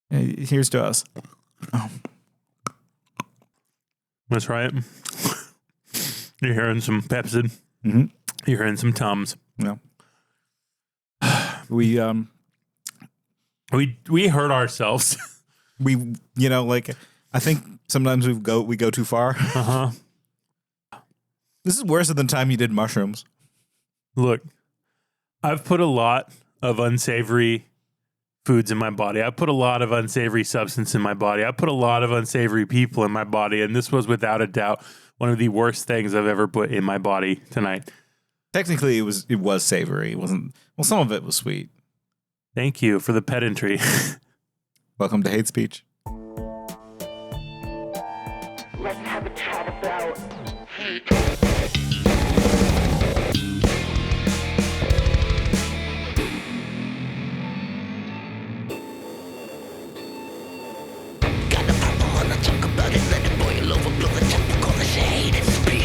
Here's to us. Oh. That's right. You're hearing some Pepsid. Mm-hmm. You're hearing some Tums. No. We hurt ourselves. I think sometimes we go too far. Uh-huh. This is worse than the time you did mushrooms. Look, I've put a lot of unsavory foods in my body. I put a lot of unsavory substance in my body. I put a lot of unsavory people in my body, and this was without a doubt one of the worst things I've ever put in my body tonight. Technically, it was savory. It wasn't. Well, some of it was sweet. Thank you for the pedantry. Welcome to Hate Speech. Let's have a chat about hate. Got the purple, wanna talk about it, let it boil over, blow the temper, call this hate speech.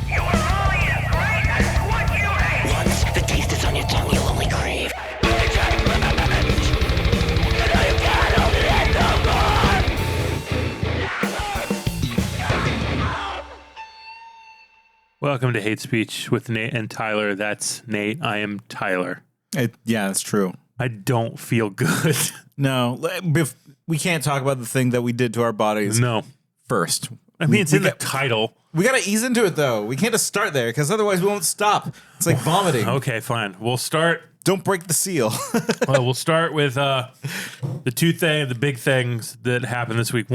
You are only as great as what you hate. Once the taste is on your tongue, you'll only crave. Welcome to Hate Speech with Nate and Tyler. That's Nate. I am Tyler. Yeah, that's true. I don't feel good. No, we can't talk about the thing that we did to our bodies. No. First. I mean, it's in the title. We got to ease into it, though. We can't just start there, because otherwise we won't stop. It's like vomiting. Okay, fine. We'll start. Don't break the seal. Well, we'll start with the big things that happened this week.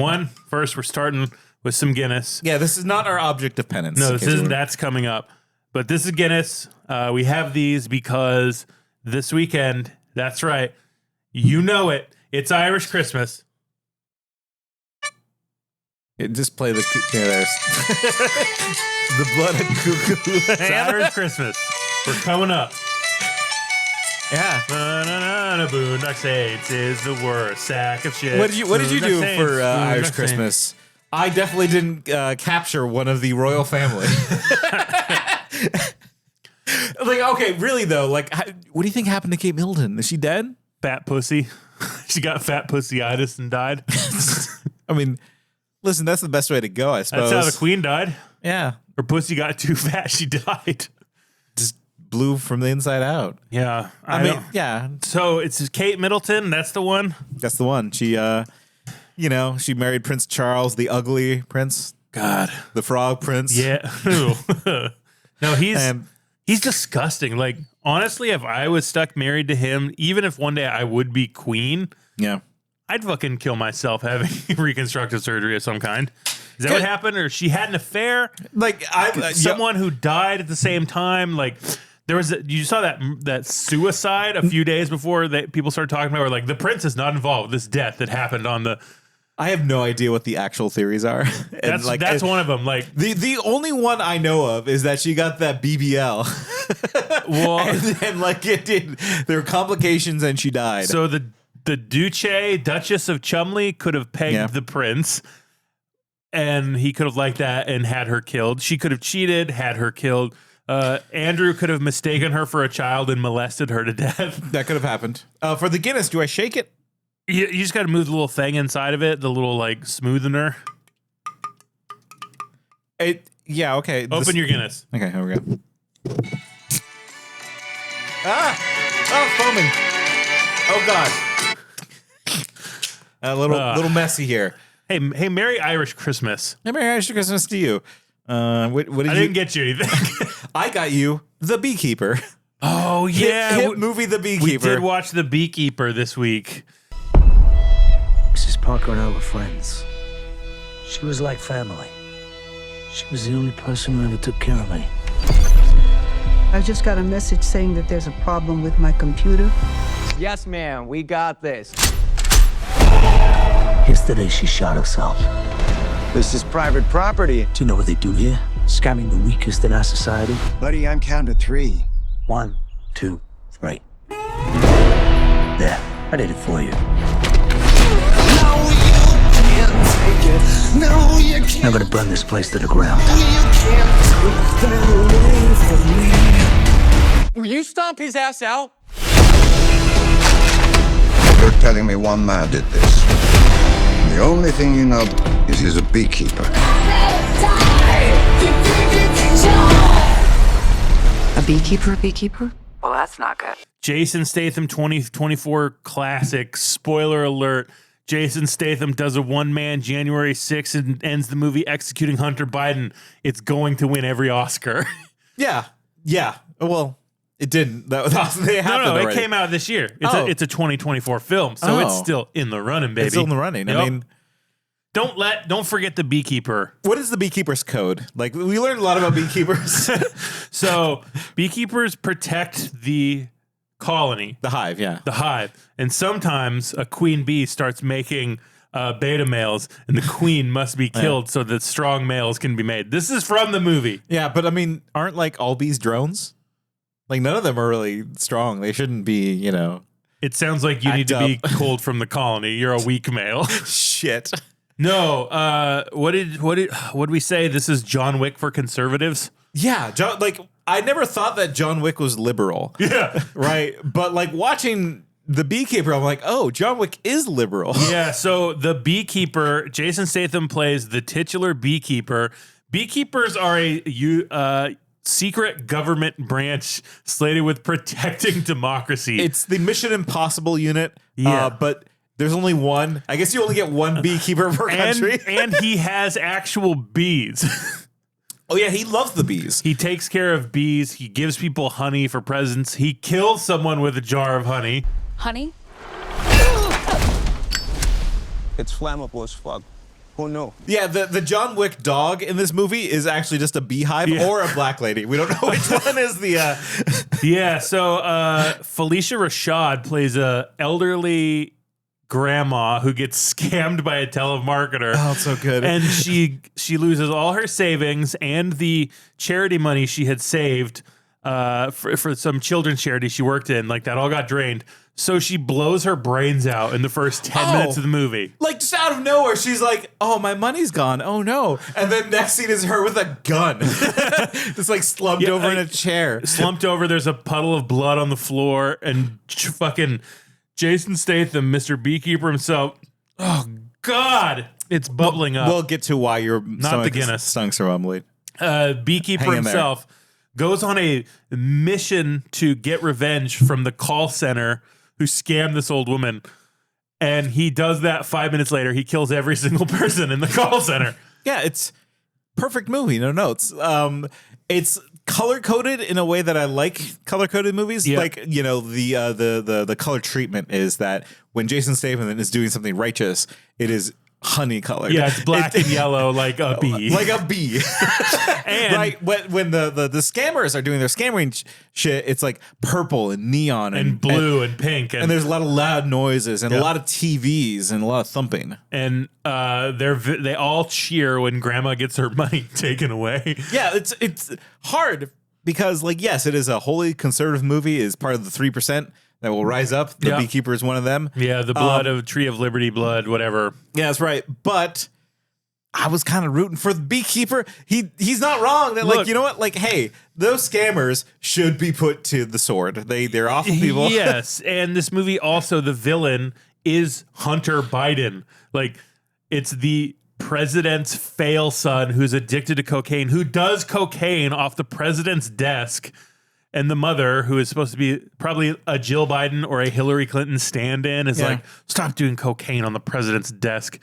First, we're starting with some Guinness. Yeah, this is not our object of penance. No, this isn't. That's coming up. But this is Guinness. We have these because this weekend, that's right, you know it, it's Irish Christmas. Just play the... there's the blood of cuckoo. It's Irish Christmas. We're coming up. Yeah. Boondock Saints is the worst sack of shit. What did you do for Irish Saints. Christmas? I definitely didn't capture one of the royal family. Okay, really though, what do you think happened to Kate Middleton? Is she dead? Fat pussy. She got fat pussyitis and died. I mean, listen, that's the best way to go, I suppose. That's how the queen died. Yeah. Her pussy got too fat. She died. Just blew from the inside out. Yeah. I mean, yeah. So it's Kate Middleton. That's the one. That's the one. She, she married Prince Charles, the ugly prince. God. The frog prince. Yeah. No, he's disgusting. Like, honestly, if I was stuck married to him, even if one day I would be queen, yeah, I'd fucking kill myself having reconstructive surgery of some kind. Is that what happened? Or she had an affair? Someone who died at the same time? Like, there was you saw that suicide a few days before that people started talking about, where like the prince is not involved with this death that happened on the... I have no idea what the actual theories are. That's one of them. Like the only one I know of is that she got that BBL. Well, and there were complications and she died. So the Duchess of Chumley could have pegged the prince, and he could have liked that and had her killed. She could have cheated, had her killed. Andrew could have mistaken her for a child and molested her to death. That could have happened. For the Guinness, do I shake it? You just got to move the little thing inside of it, the little smoothener. Yeah, okay. Open your Guinness. Okay, here we go. Foaming. Oh God. A little messy here. Hey, Merry Irish Christmas. Hey, Merry Irish Christmas to you. What did I didn't get you anything. I got you The Beekeeper. Oh yeah, hit movie The Beekeeper. We did watch The Beekeeper this week. Mrs. Parker and I were friends. She was like family. She was the only person who ever took care of me. I just got a message saying that there's a problem with my computer. Yes, ma'am, we got this. Yesterday, she shot herself. This is private property. Do you know what they do here? Scamming the weakest in our society. Buddy, I'm counting to 3. 1, 2, 3. There, I did it for you. No, you can't take it. No, you can't. I'm gonna burn this place to the ground. You can't take that away from me. Will you stomp his ass out? You're telling me one man did this. The only thing you know is he's a beekeeper. A beekeeper? Well, that's not good. Jason Statham 2024 classic. Spoiler alert. Jason Statham does a one-man January 6th and ends the movie executing Hunter Biden. It's going to win every Oscar. Yeah. Well, it didn't. That was awesome. It It came out this year. It's a 2024 film, so it's still in the running, baby. It's still in the running. Yep. I mean, don't forget the beekeeper. what is the beekeeper's code? Like, we learned a lot about beekeepers. So beekeepers protect the colony, The hive, yeah. the hive, and sometimes a queen bee starts making beta males, and the queen must be killed so that strong males can be made. This is from the movie. Yeah, but I mean, aren't like all bees drones? Like, none of them are really strong. They shouldn't be, you know. It sounds like you need to be pulled from the colony. You're a weak male. Shit. No, what did we say? This is John Wick for conservatives. Yeah, I never thought that John Wick was liberal. Yeah, Right? But like watching The Beekeeper, I'm like, oh, John Wick is liberal. yeah. So the beekeeper, Jason Statham plays the titular beekeeper. Beekeepers are a secret government branch slated with protecting democracy. It's the Mission Impossible unit. Yeah. But there's only one. I guess you only get one beekeeper per country. and he has actual bees. Oh, yeah, he loves the bees. He takes care of bees. He gives people honey for presents. He kills someone with a jar of honey. Honey? It's flammable as fuck. Who knew? Yeah, the John Wick dog in this movie is actually just a beehive or a black lady. We don't know which one is the... Yeah, so Phylicia Rashad plays a elderly grandma who gets scammed by a telemarketer. Oh, it's so good. And she loses all her savings and the charity money she had saved for some children's charity she worked in. Like, that all got drained. So she blows her brains out in the first 10 minutes of the movie. Like, just out of nowhere, she's like, oh, my money's gone. Oh, no. And then next scene is her with a gun. Just like slumped over in a chair. Slumped over, there's a puddle of blood on the floor, and fucking Jason Statham, Mr. Beekeeper himself. Oh, God. It's bubbling up. We'll get to why your Not the Guinness. stomachs are rumbling. Beekeeper Hang in there. himself goes on a mission to get revenge from the call center who scammed this old woman. And he does that 5 minutes later. He kills every single person in the call center. Yeah, it's perfect movie. No notes. It's color coded in a way that I like color coded movies. Yeah. Like, you know, the color treatment is that when Jason Statham is doing something righteous, it is honey colored. Yeah, it's black and yellow like a bee. Like a bee. And right when the scammers are doing their scammering shit, it's like purple and neon and blue and pink. and there's a lot of loud noises and a lot of TVs and a lot of thumping. And they all cheer when grandma gets her money taken away. Yeah, it's hard because, like, yes, it is a wholly conservative movie, is part of the 3% that will rise up. The Beekeeper is one of them. Yeah, the blood of Tree of Liberty blood, whatever. Yeah, that's right. But I was kind of rooting for the Beekeeper. He's not wrong. That, like, you know what? Like, hey, those scammers should be put to the sword. They're awful people. Yes, and this movie also, the villain is Hunter Biden. Like, it's the president's fail son who's addicted to cocaine, who does cocaine off the president's desk. And the mother, who is supposed to be probably a Jill Biden or a Hillary Clinton stand-in, is like, stop doing cocaine on the president's desk.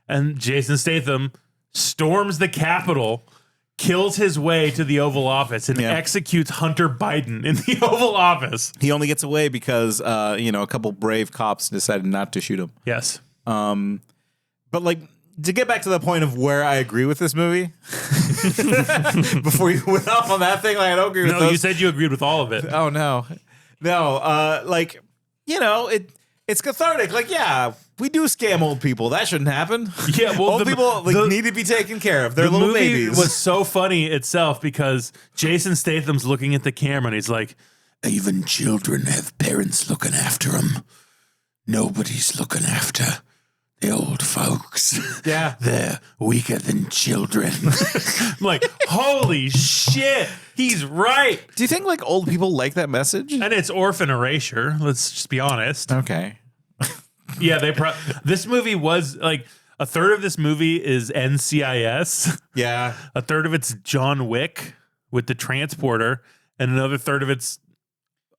And Jason Statham storms the Capitol, kills his way to the Oval Office, and executes Hunter Biden in the Oval Office. He only gets away because, a couple brave cops decided not to shoot him. Yes. But, like, to get back to the point of where I agree with this movie, before you went off on that thing, like, I don't agree with those. No, you said you agreed with all of it. Oh, no. No, it's cathartic. Like, yeah, we do scam old people. That shouldn't happen. Yeah, well, old people need to be taken care of. They're little babies. The movie was so funny itself because Jason Statham's looking at the camera and he's like, even children have parents looking after them. Nobody's looking after the old folks. Yeah. They're weaker than children. I'm like, holy shit. He's right. Do you think like old people like that message? And it's orphan erasure. Let's just be honest. Okay. Yeah, this movie was like a third of this movie is NCIS. Yeah. A third of it's John Wick with the transporter, and another third of it's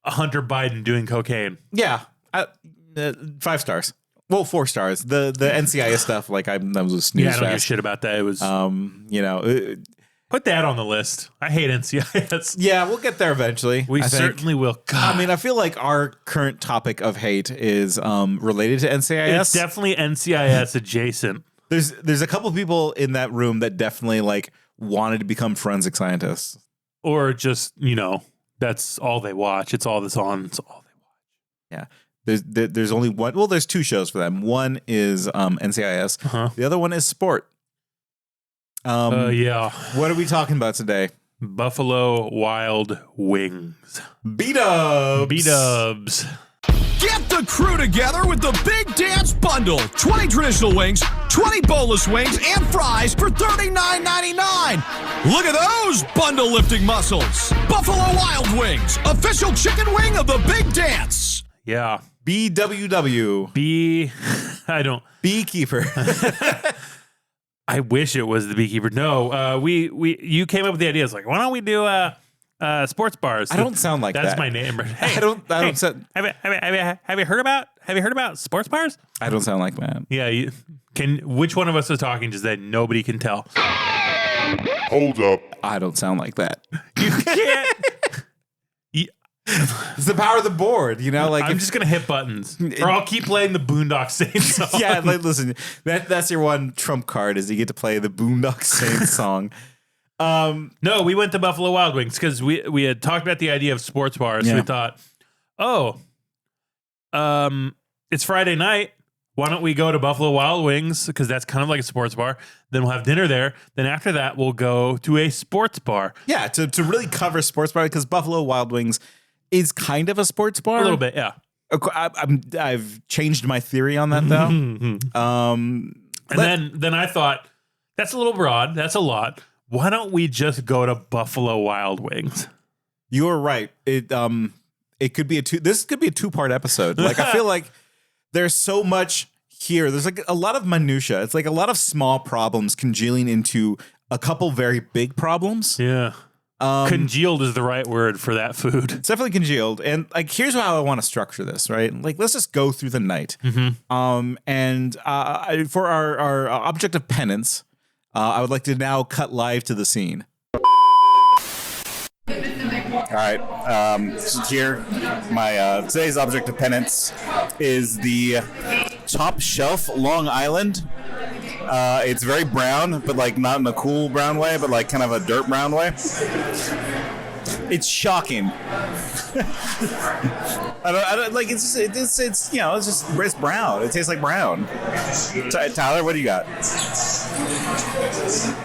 Hunter Biden doing cocaine. Yeah. 5 stars. Well, 4 stars. The NCIS stuff, like that was a snooze Yeah, I don't give a fest. shit about that. It was Put that on the list. I hate NCIS. Yeah, we'll get there eventually. We I think. certainly will. God. I mean, I feel like our current topic of hate is related to NCIS. It's definitely NCIS adjacent. There's a couple people in that room that definitely like wanted to become forensic scientists. Or just, that's all they watch. It's all that's on. It's all they watch. Yeah. There's only one. Well, there's 2 shows for them. One is NCIS. Uh-huh. The other one is sport. Yeah. What are we talking about today? Buffalo Wild Wings. B-dubs. B-dubs. Get the crew together with the Big Dance Bundle. 20 traditional wings, 20 bolus wings, and fries for $39.99. Look at those bundle lifting muscles. Buffalo Wild Wings, official chicken wing of the Big Dance. Yeah. BWW. Beekeeper. I wish it was the Beekeeper. No, you came up with the idea. It's like, why don't we do sports bars? I don't sound like That's that. my name. Hey, I don't sound. Have you heard about sports bars? I don't sound like that. Yeah. Which one of us is talking just that nobody can tell? Hold up. I don't sound like that. You can't. It's the power of the board, like I'm just gonna hit buttons, or I'll keep playing the Boondock Saints song. Yeah, like listen, that's your one trump card is you get to play the Boondock Saints song. No, we went to Buffalo Wild Wings because we had talked about the idea of sports bars. Yeah. So we thought, it's Friday night. Why don't we go to Buffalo Wild Wings because that's kind of like a sports bar. Then we'll have dinner there. Then after that, we'll go to a sports bar. Yeah, to really cover sports bar because Buffalo Wild Wings is kind of a sports bar. A little bit, yeah. I've changed my theory on that though. Then I thought that's a little broad. That's a lot. Why don't we just go to Buffalo Wild Wings? You're right. It could be this could be a 2-part episode. Like I feel like there's so much here. There's like a lot of minutia. It's like a lot of small problems congealing into a couple very big problems. Yeah. Congealed is the right word for that food. It's definitely congealed. And like, here's how I want to structure this, right? Like, let's just go through the night. And for our object of penance, I would like to now cut live to the scene. All right. Here, my today's object of penance is the Top Shelf Long Island. It's very brown, but like not in a cool brown way, but like kind of a dirt brown way. It's shocking. I don't like it's brown. It tastes like brown. Tyler, what do you got?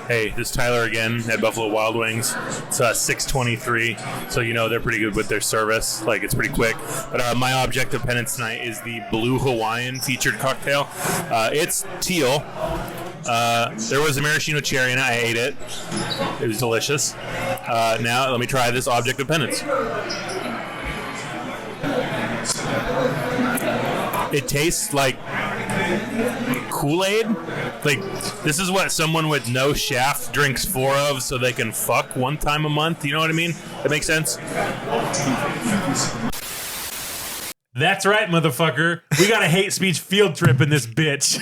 Hey, this is Tyler again at Buffalo Wild Wings. It's 6:23, so they're pretty good with their service. Like it's pretty quick. But my object of penance tonight is the Blue Hawaiian featured cocktail. It's teal. There was a maraschino cherry and I ate it. It was delicious. Now let me try this object of penance. It tastes like Kool-Aid. Like this is what someone with no shaft drinks 4 of so they can fuck 1 time a month. You know what I mean? That makes sense? That's right, motherfucker. We got a hate speech field trip in this bitch.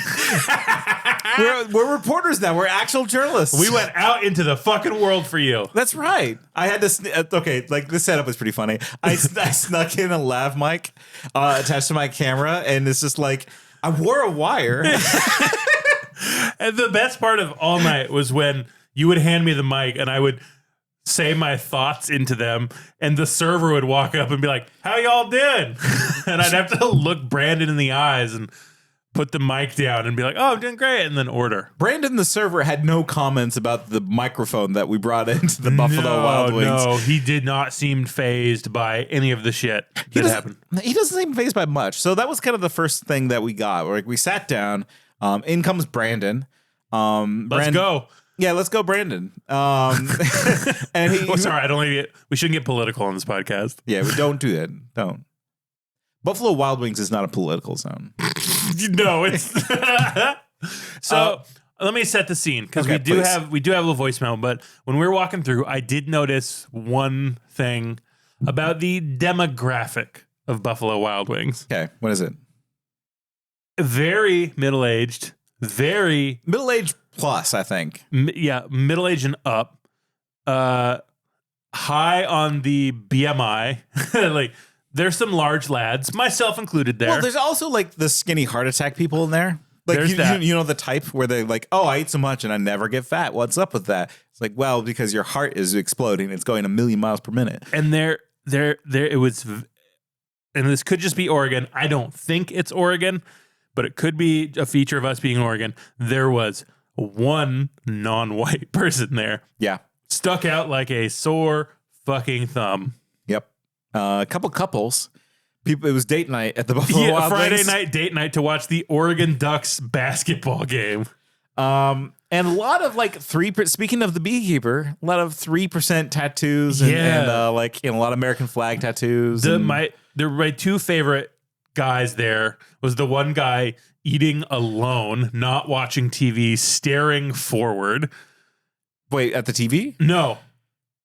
We're reporters now. We're actual journalists. We went out into the fucking world for you. That's right. I had to. Okay, like this setup was pretty funny. I snuck in a lav mic attached to my camera, and it's just like I wore a wire. And the best part of all night was when you would hand me the mic, and I would say my thoughts into them, and the server would walk up and be like, "How y'all doing?" And I'd have to look Brandon in the eyes and put the mic down and be like, "Oh, I'm doing great," and then order. Brandon, the server, had no comments about the microphone that we brought into the Buffalo Wild Wings. No, he did not seem fazed by any of the shit that happened. He doesn't seem fazed by much. So that was kind of the first thing that we got. Like we sat down, In comes Brandon. Let's go. Yeah, let's go, Brandon. And sorry, I don't like we shouldn't get political on this podcast. Yeah, we don't do that. Don't. Buffalo Wild Wings is not a political zone. No, it's so. Let me set the scene because we do have a little voicemail. But when we were walking through, I did notice one thing about the demographic of Buffalo Wild Wings. Okay, what is it? Very middle-aged, very middle-aged plus, I think. Middle-aged and up. High on the BMI. Like there's some large lads, myself included. There. Well, there's also like the skinny heart attack people in there. Like you know the type where they're like, oh, I eat so much and I never get fat. What's up with that? It's like, well, because your heart is exploding. It's going 1,000,000 miles per minute. And there it was, and this could just be Oregon. I don't think it's Oregon, but it could be a feature of us being Oregon. There was one non-white person there. Yeah. Stuck out like a sore fucking thumb. Yep. A couple couples. People, it was date night at the Buffalo Wild Friday Wings. night date night to watch the Oregon Ducks basketball game. And a lot of like 3%. Speaking of the beekeeper, a lot of 3% tattoos and like a lot of American flag tattoos. My two favorite guys there was the one guy eating alone, not watching TV, staring forward. Wait, at the TV? No,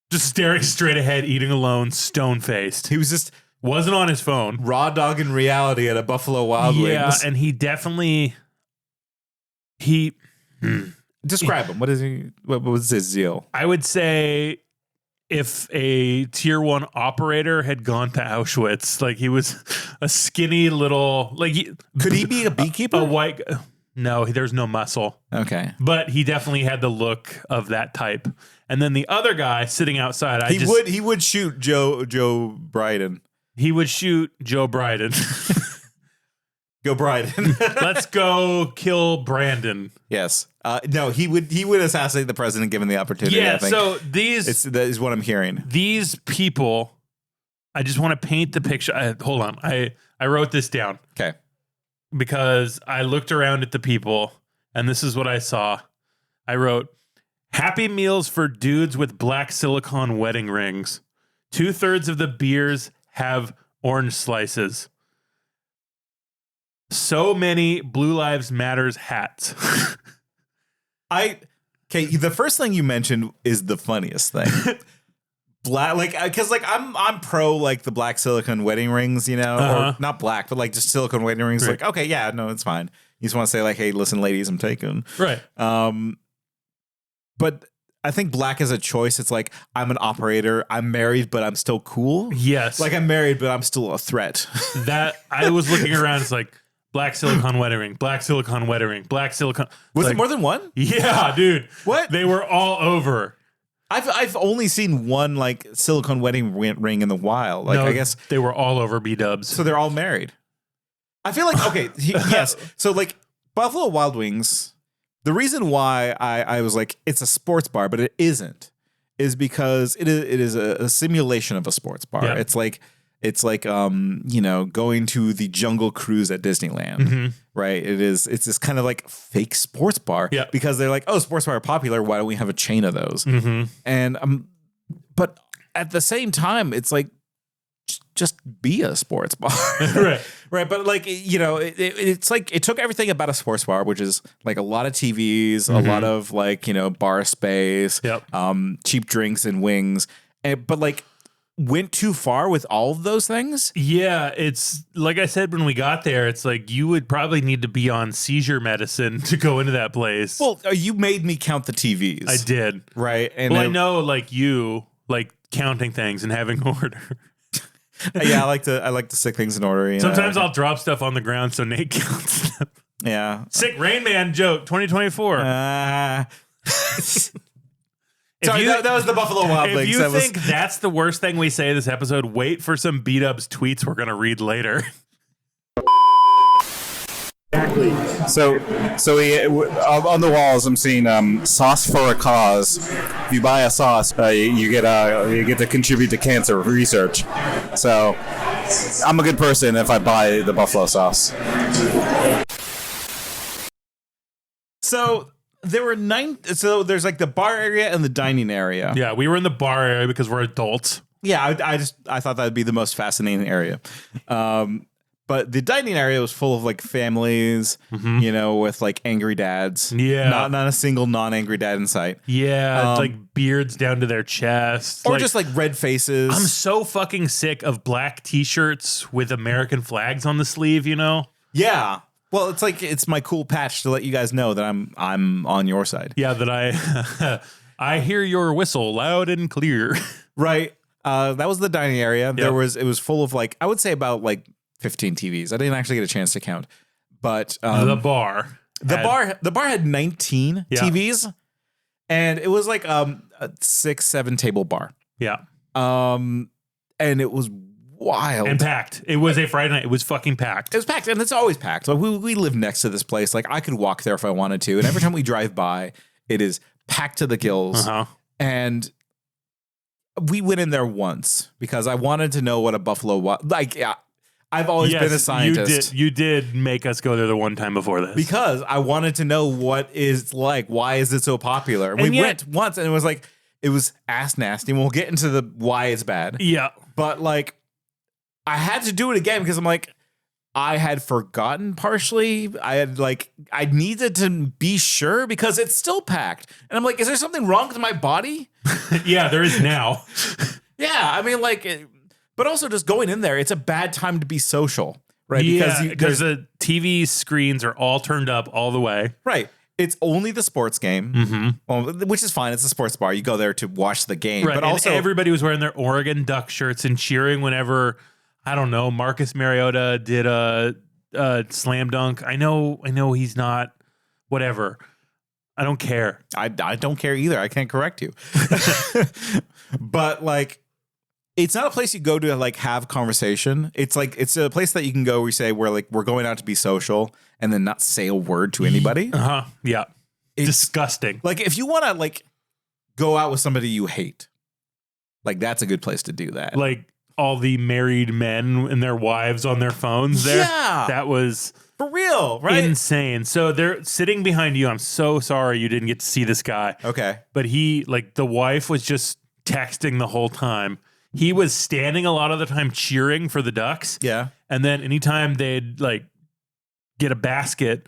just staring straight ahead, eating alone, stone faced. He was just. Wasn't on his phone. Raw dog in reality at a Buffalo Wild Wings. Yeah, and he definitely describe him. What is he? What was his deal? I would say if a tier 1 operator had gone to Auschwitz, like he was a skinny little could he be a beekeeper? A white No, there's no muscle. Okay. But he definitely had the look of that type. And then the other guy sitting outside, he would shoot Joe Bryden. He would shoot Joe Bryden. Go Bryden. Let's go kill Brandon. Yes. No, he would assassinate the president given the opportunity. Yeah, I think. so that is what I'm hearing. These people, I just want to paint the picture. Hold on. I wrote this down. Okay. Because I looked around at the people and this is what I saw. I wrote, Happy Meals for dudes with black silicone wedding rings. 2/3 of the beers have orange slices. So many Blue Lives Matters hats. The first thing you mentioned is the funniest thing. I'm pro like the black silicone wedding rings, or not black, but like just silicone wedding rings. Right. Like, okay, yeah, no, it's fine. You just want to say like, hey, listen, ladies, I'm taken. Right. But I think black is a choice. It's like, I'm an operator. I'm married, but I'm still cool. Yes. Like I'm married, but I'm still a threat. That I was looking around. It's like black silicone wedding ring, black silicone wedding ring, black silicone. Was it more than one? Yeah, dude. What? They were all over. I've only seen one like silicone wedding ring in the wild. Like, no, I guess they were all over B-dubs. So they're all married. I feel like, okay, yes. So like Buffalo Wild Wings, the reason why I was like, it's a sports bar, but it isn't, is because it is a simulation of a sports bar. Yeah. It's like going to the Jungle Cruise at Disneyland, right? It's this kind of like fake sports bar, because they're like, oh, sports bar are popular. Why don't we have a chain of those? And but at the same time, it's like just be a sports bar, right? But like it's like it took everything about a sports bar, which is like a lot of TVs, a lot of like bar space, cheap drinks and wings, but like went too far with all of those things. Yeah, it's like I said when we got there, it's like you would probably need to be on seizure medicine to go into that place. Well, you made me count the TVs. I did. Right. And I know like you like counting things and having order. Yeah, I like to stick things in order. Sometimes I'll drop stuff on the ground so Nate counts them. Yeah. Sick Rain Man joke 2024. Sorry, that was the Buffalo Wild Wings. If you think that's the worst thing we say this episode, wait for some beat-ups tweets we're going to read later. So on the walls, I'm seeing sauce for a cause. If you buy a sauce, you get to contribute to cancer research. So I'm a good person if I buy the buffalo sauce. So there were 9. So there's like the bar area and the dining area. Yeah, we were in the bar area because we're adults. Yeah, I thought that'd be the most fascinating area. But the dining area was full of like families, you know, with like angry dads. Yeah. Not a single non-angry dad in sight. Yeah, like beards down to their chests. Or like, just like red faces. I'm so fucking sick of black t-shirts with American flags on the sleeve, you know? Yeah. Well, it's like it's my cool patch to let you guys know that I'm on your side. Yeah, that I hear your whistle loud and clear. Right. That was the dining area. Yep. It was full of like, I would say about like 15 TVs. I didn't actually get a chance to count. But the bar had 19 Yeah. TVs, and it was like a 6-7 table bar. Yeah. And it was wild And packed. It was a Friday night. It was fucking packed. It was packed, and it's always packed. Like we live next to this place. Like I could walk there if I wanted to, and every time we drive by, it is packed to the gills. And we went in there once because I wanted to know what a buffalo was. Like, yeah, I've always been a scientist. You did make us go there the one time before this. Because I wanted to know what is like, why is it so popular? And we went once, and it was ass nasty. And we'll get into the why it's bad. Yeah. But like, I had to do it again because I'm like, I had forgotten partially. I needed to be sure because it's still packed. And I'm like, is there something wrong with my body? Yeah, there is now. Yeah, I mean, like, but also just going in there, it's a bad time to be social, right? Yeah, because the TV screens are all turned up all the way. Right. It's only the sports game, well, which is fine. It's a sports bar. You go there to watch the game. Right. But And also, everybody was wearing their Oregon Duck shirts and cheering whenever, I don't know, Marcus Mariota did a slam dunk. I know he's not, whatever. I don't care. I don't care either. I can't correct you. But like, it's not a place you go to like have conversation. It's like, it's a place that you can go where you say, we're going out to be social and then not say a word to anybody. Yeah. It's disgusting. Like if you want to like go out with somebody you hate, like that's a good place to do that. Like all the married men and their wives on their phones there. Yeah. That was for real, right? Insane. So they're sitting behind you. I'm so sorry you didn't get to see this guy. Okay. But the wife was just texting the whole time. He was standing a lot of the time cheering for the Ducks. Yeah. And then anytime they'd like get a basket,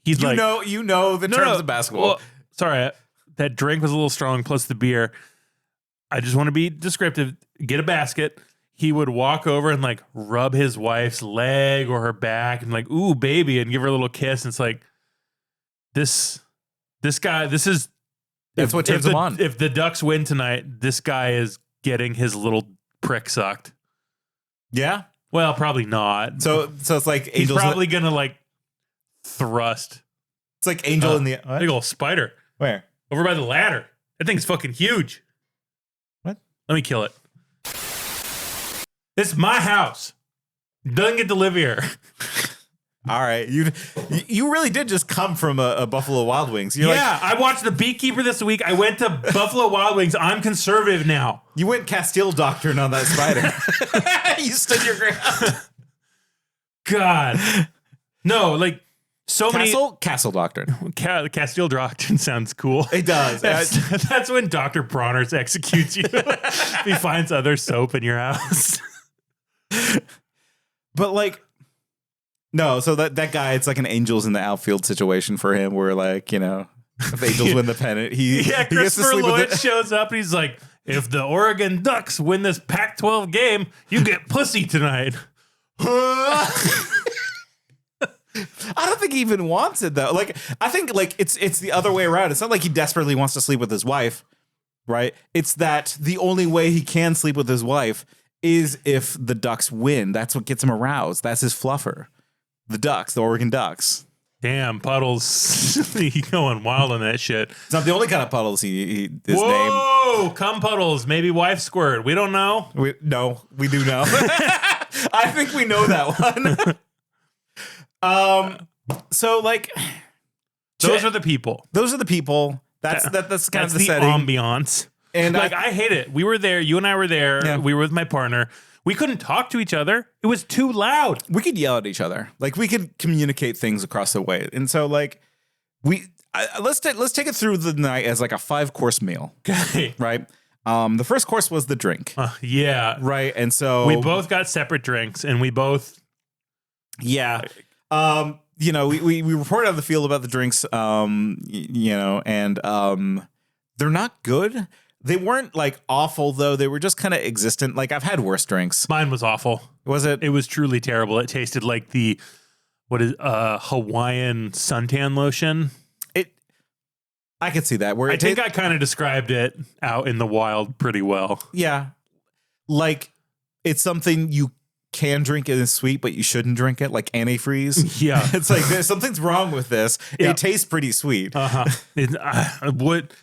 he's you know the terms of basketball. Well, sorry, that drink was a little strong, plus the beer. I just want to be descriptive. Get a basket. He would walk over and like rub his wife's leg or her back and like, ooh, baby, and give her a little kiss. And it's like, this guy, that's what turns him on. If the Ducks win tonight, this guy is getting his little prick sucked. Yeah. Well, probably not. So it's like he's probably gonna like thrust. It's like Angel in the big old spider. Where? Over by the ladder. That thing's fucking huge. What? Let me kill it. It's my house. Doesn't get to live here. All right, you really did just come from a Buffalo Wild Wings. I watched The Beekeeper this week. I went to Buffalo Wild Wings. I'm conservative now. You went Castile doctrine on that spider. You stood your ground. God, no, like so Castle doctrine. Castile doctrine sounds cool. It does. That's when Dr. Bronner's executes you. He finds other soap in your house. But like. No, so that guy, it's like an Angels in the outfield situation for him where like, you know, if Angels win the pennant, he gets to Christopher sleep Lloyd with it. shows up and he's like, if the Oregon Ducks win this Pac-12 game, you get pussy tonight. I don't think he even wants it though. Like, I think like it's the other way around. It's not like he desperately wants to sleep with his wife, right? It's that the only way he can sleep with his wife is if the Ducks win. That's what gets him aroused. That's his fluffer. The Ducks, the Oregon Ducks. Damn, Puddles. He going wild on that shit. It's not the only kind of Puddles his name. Come Puddles, maybe wife squirt. We don't know. We do know. I think we know that one. So like those are the people. Those are the people. That's kind of the setting. Ambiance. And like I hate it. We were there, you and I were there. Yeah. We were with my partner. We couldn't talk to each other. It was too loud. We could yell at each other. Like we could communicate things across the way. And so like let's take it through the night as like a 5-course meal. Okay. Right. The first course was the drink. Yeah. Right. And so we both got separate drinks, and we both. Yeah. You know, we reported on the field about the drinks. You know, and they're not good. They weren't like awful though. They were just kind of existent. Like I've had worse drinks. Mine was awful. Was it? It was truly terrible. It tasted like the Hawaiian suntan lotion. I could see that. Where I think I kind of described it out in the wild pretty well. Yeah, like it's something you can drink it is sweet, but you shouldn't drink it, like antifreeze. Yeah, it's like something's wrong with this. Yep. It tastes pretty sweet. What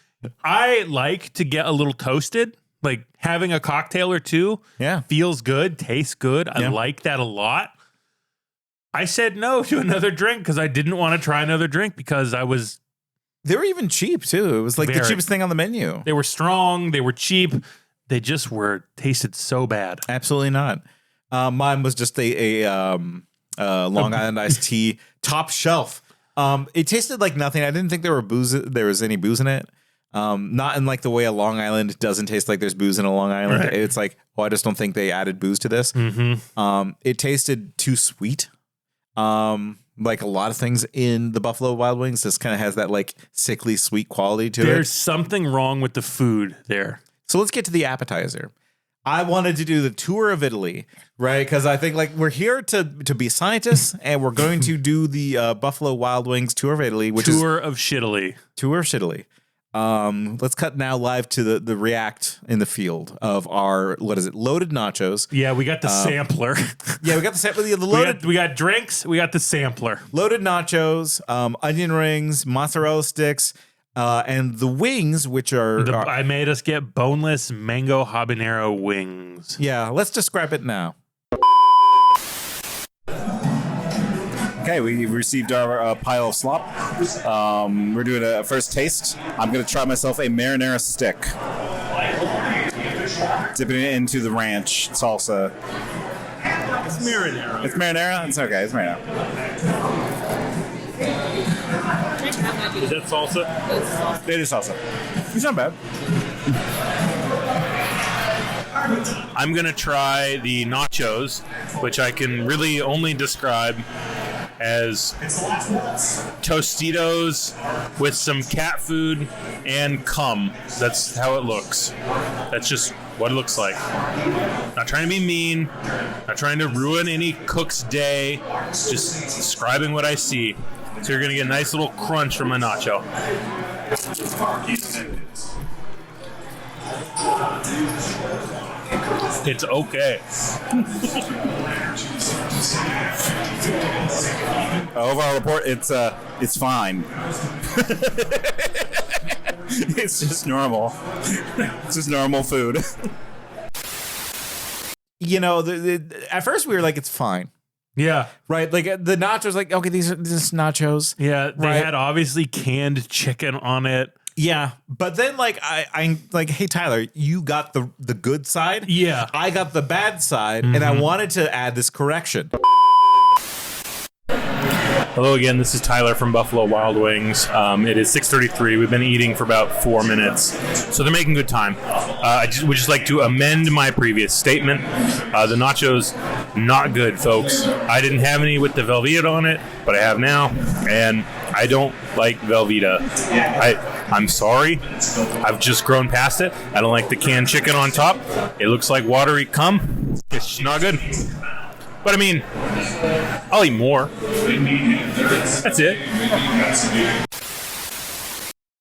I like to get a little toasted, like having a cocktail or two. Yeah, feels good, tastes good. I like that a lot. I said no to another drink because I didn't want to try another drink because I was. They were even cheap too. It was like the cheapest thing on the menu. They were strong. They were cheap. They just tasted so bad. Absolutely not. Mine was just a Long Island iced tea, top shelf. It tasted like nothing. I didn't think there was any booze in it. Not in like the way a Long Island doesn't taste like there's booze in a Long Island. Right. It's like, I just don't think they added booze to this. Mm-hmm. It tasted too sweet. Like a lot of things in the Buffalo Wild Wings, this kind of has that like sickly sweet quality to it. There's something wrong with the food there. So let's get to the appetizer. I wanted to do the tour of Italy, right? Because I think like we're here to be scientists, and we're going to do the Buffalo Wild Wings tour of Italy, which Tour of Shittily. Let's cut now live to the react in the field of our loaded nachos. Yeah, we got the sampler. Yeah, we got the sampler. The loaded. We got drinks. We got the sampler. Loaded nachos, onion rings, mozzarella sticks, and the wings, which are I made us get boneless mango habanero wings. Yeah, let's describe it now. Okay, we received our pile of slop. We're doing a first taste. I'm going to try myself a marinara stick. Dipping it into the ranch salsa. It's marinara. It's marinara? It's okay. It's marinara. Is that salsa? It is salsa. It's not bad. I'm going to try the nachos, which I can really only describe as Tostitos with some cat food and cum. That's how it looks. That's just what it looks like. Not trying to be mean, not trying to ruin any cook's day, just describing what I see. So you're going to get a nice little crunch from a nacho. It's okay. Overall report, it's fine. It's just normal. It's just normal food. You know, at first we were like, it's fine. Yeah. Right? Like the nachos, like, okay, these are just nachos. Yeah, they right? had obviously canned chicken on it. Yeah, but then like I'm like, hey Tyler, you got the good side. Yeah, I got the bad side, and I wanted to add this correction. Hello again, this is Tyler from Buffalo Wild Wings. It is 6:33. We've been eating for about 4 minutes, so they're making good time. I would just like to amend my previous statement. The nachos, not good, folks. I didn't have any with the Velveeta on it, but I have now, and I don't like Velveeta. I'm sorry. I've just grown past it. I don't like the canned chicken on top. It looks like watery cum. It's not good. But I mean, I'll eat more. That's it.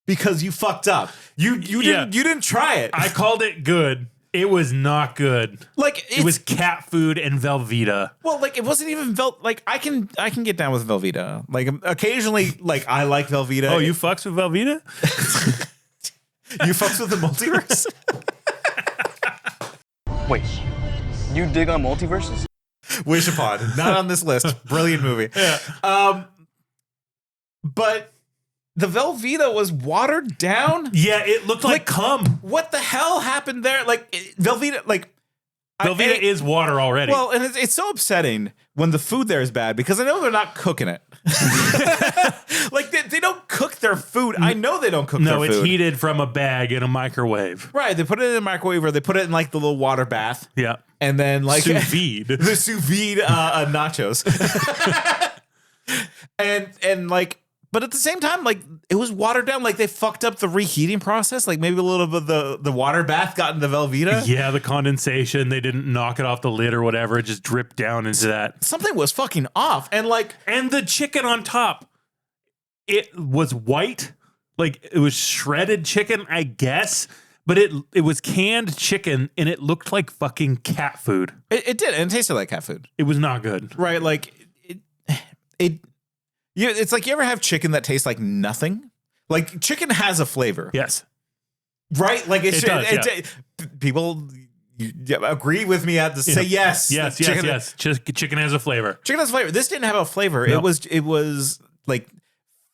Because you fucked up. You didn't try it. I called it good. It was not good. Like it was cat food and Velveeta. Well, like it wasn't even like I can get down with Velveeta. Like occasionally, like I like Velveeta. Oh, you fucks with Velveeta? You fucks with the multiverse? Wait, you dig on multiverses? Wish Upon, not on this list. Brilliant movie. Yeah. But the Velveeta was watered down. Yeah, it looked like cum. What the hell happened there? Like Velveeta, like Velveeta is water already. Well, and it's so upsetting when the food there is bad because I know they're not cooking it. Like they don't cook their food. I know they don't cook their food. No, it's heated from a bag in a microwave. Right. They put it in a microwave or they put it in like the little water bath. Yeah. And then like sous vide. The sous vide nachos. and like, but at the same time, like it was watered down. Like they fucked up the reheating process. Like maybe a little bit of the water bath got in the Velveeta. Yeah, the condensation. They didn't knock it off the lid or whatever. It just dripped down into that. Something was fucking off. And the chicken on top, it was white. Like it was shredded chicken, I guess. But it was canned chicken and it looked like fucking cat food. It did. And it tasted like cat food. It was not good. Right. Like it's like you ever have chicken that tastes like nothing? Like chicken has a flavor. Yes. Right? Like it does, people agree with me at the say yes. Yes. Chicken has a flavor. Chicken has a flavor. This didn't have a flavor. Nope. It was like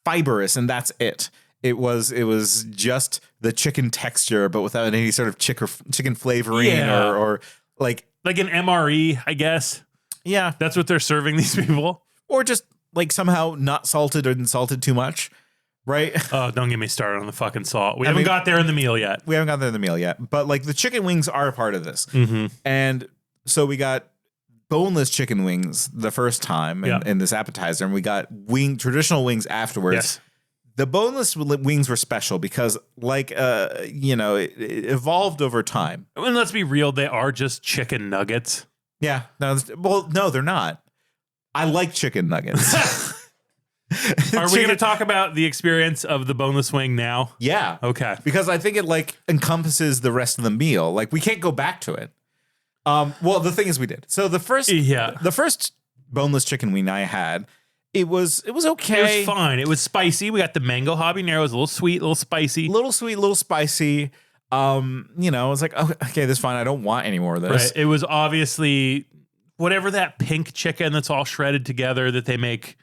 fibrous and that's it. It was just the chicken texture, but without any sort of chicken flavoring or like an MRE, I guess. Yeah. That's what they're serving these people. Or just like somehow not salted or salted too much, right? Oh, don't get me started on the fucking salt. We haven't got there in the meal yet. But like the chicken wings are a part of this. Mm-hmm. And so we got boneless chicken wings the first time in this appetizer, and we got traditional wings afterwards. Yes. The boneless wings were special because it evolved over time. And let's be real, they are just chicken nuggets. Yeah. No, they're not. I like chicken nuggets. Are we going to talk about the experience of the boneless wing now? Yeah. Okay. Because I think it like encompasses the rest of the meal. Like we can't go back to it. Well, the thing is we did. So the first boneless chicken wing I had, it was okay. It was fine. It was spicy. We got the mango habanero. It was a little sweet, a little spicy. Little sweet, little spicy. I was like, oh, okay, this is fine. I don't want any more of this. Right. It was obviously whatever that pink chicken that's all shredded together that they make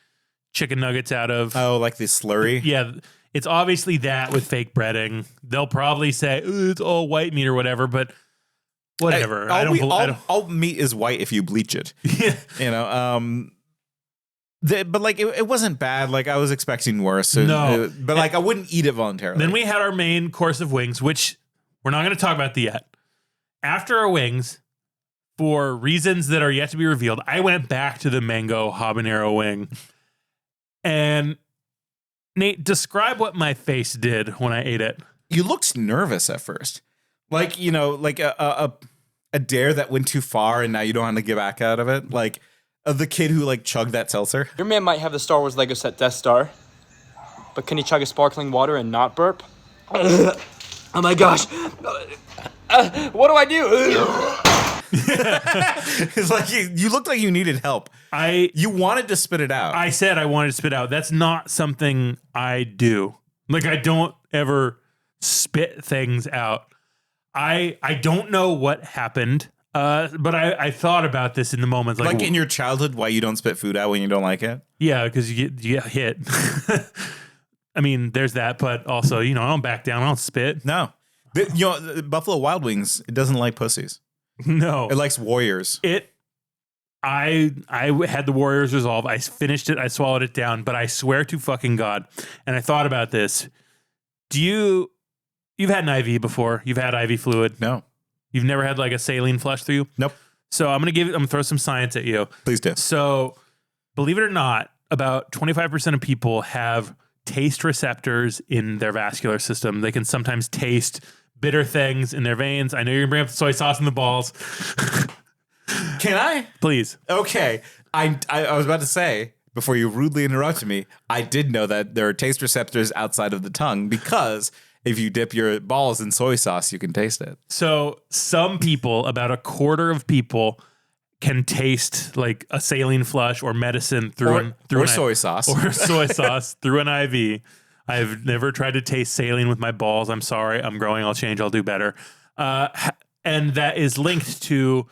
chicken nuggets out of. Oh, like the slurry? Yeah. It's obviously that with fake breading. They'll probably say it's all white meat or whatever, but whatever. All meat is white if you bleach it. Yeah. But like it wasn't bad. Like I was expecting worse. No. But like I wouldn't eat it voluntarily. Then we had our main course of wings, which we're not going to talk about yet. After our wings, for reasons that are yet to be revealed, I went back to the mango habanero wing. And Nate, describe what my face did when I ate it. You looked nervous at first. Like, like a dare that went too far and now you don't want to get back out of it. Like the kid who like chugged that seltzer. Your man might have the Star Wars Lego set Death Star, but can he chug a sparkling water and not burp? Oh my gosh. What do I do? It's like you looked like you needed help. You wanted to spit it out. I said I wanted to spit out. That's not something I do. Like I don't ever spit things out. I don't know what happened. But I thought about this in the moment. Like in your childhood, why you don't spit food out when you don't like it? Yeah, because you get hit. I mean, there's that, but also, I don't back down. I don't spit. No. Buffalo Wild Wings, it doesn't like pussies. No. It likes warriors. I had the Warriors resolve. I finished it. I swallowed it down. But I swear to fucking God, and I thought about this. You've had an IV before. You've had IV fluid. No. You've never had like a saline flush through you? Nope. So I'm gonna throw some science at you. Please do. So believe it or not, about 25% of people have taste receptors in their vascular system. They can sometimes taste bitter things in their veins. I know you're gonna bring up the soy sauce in the balls. Can I? Please. Okay. I was about to say, before you rudely interrupted me, I did know that there are taste receptors outside of the tongue because if you dip your balls in soy sauce, you can taste it. So some people, about a quarter of people, can taste like a saline flush or medicine through soy sauce or soy sauce through an IV. I've never tried to taste saline with my balls. I'm sorry. I'm growing. I'll change. I'll do better. And that is linked to,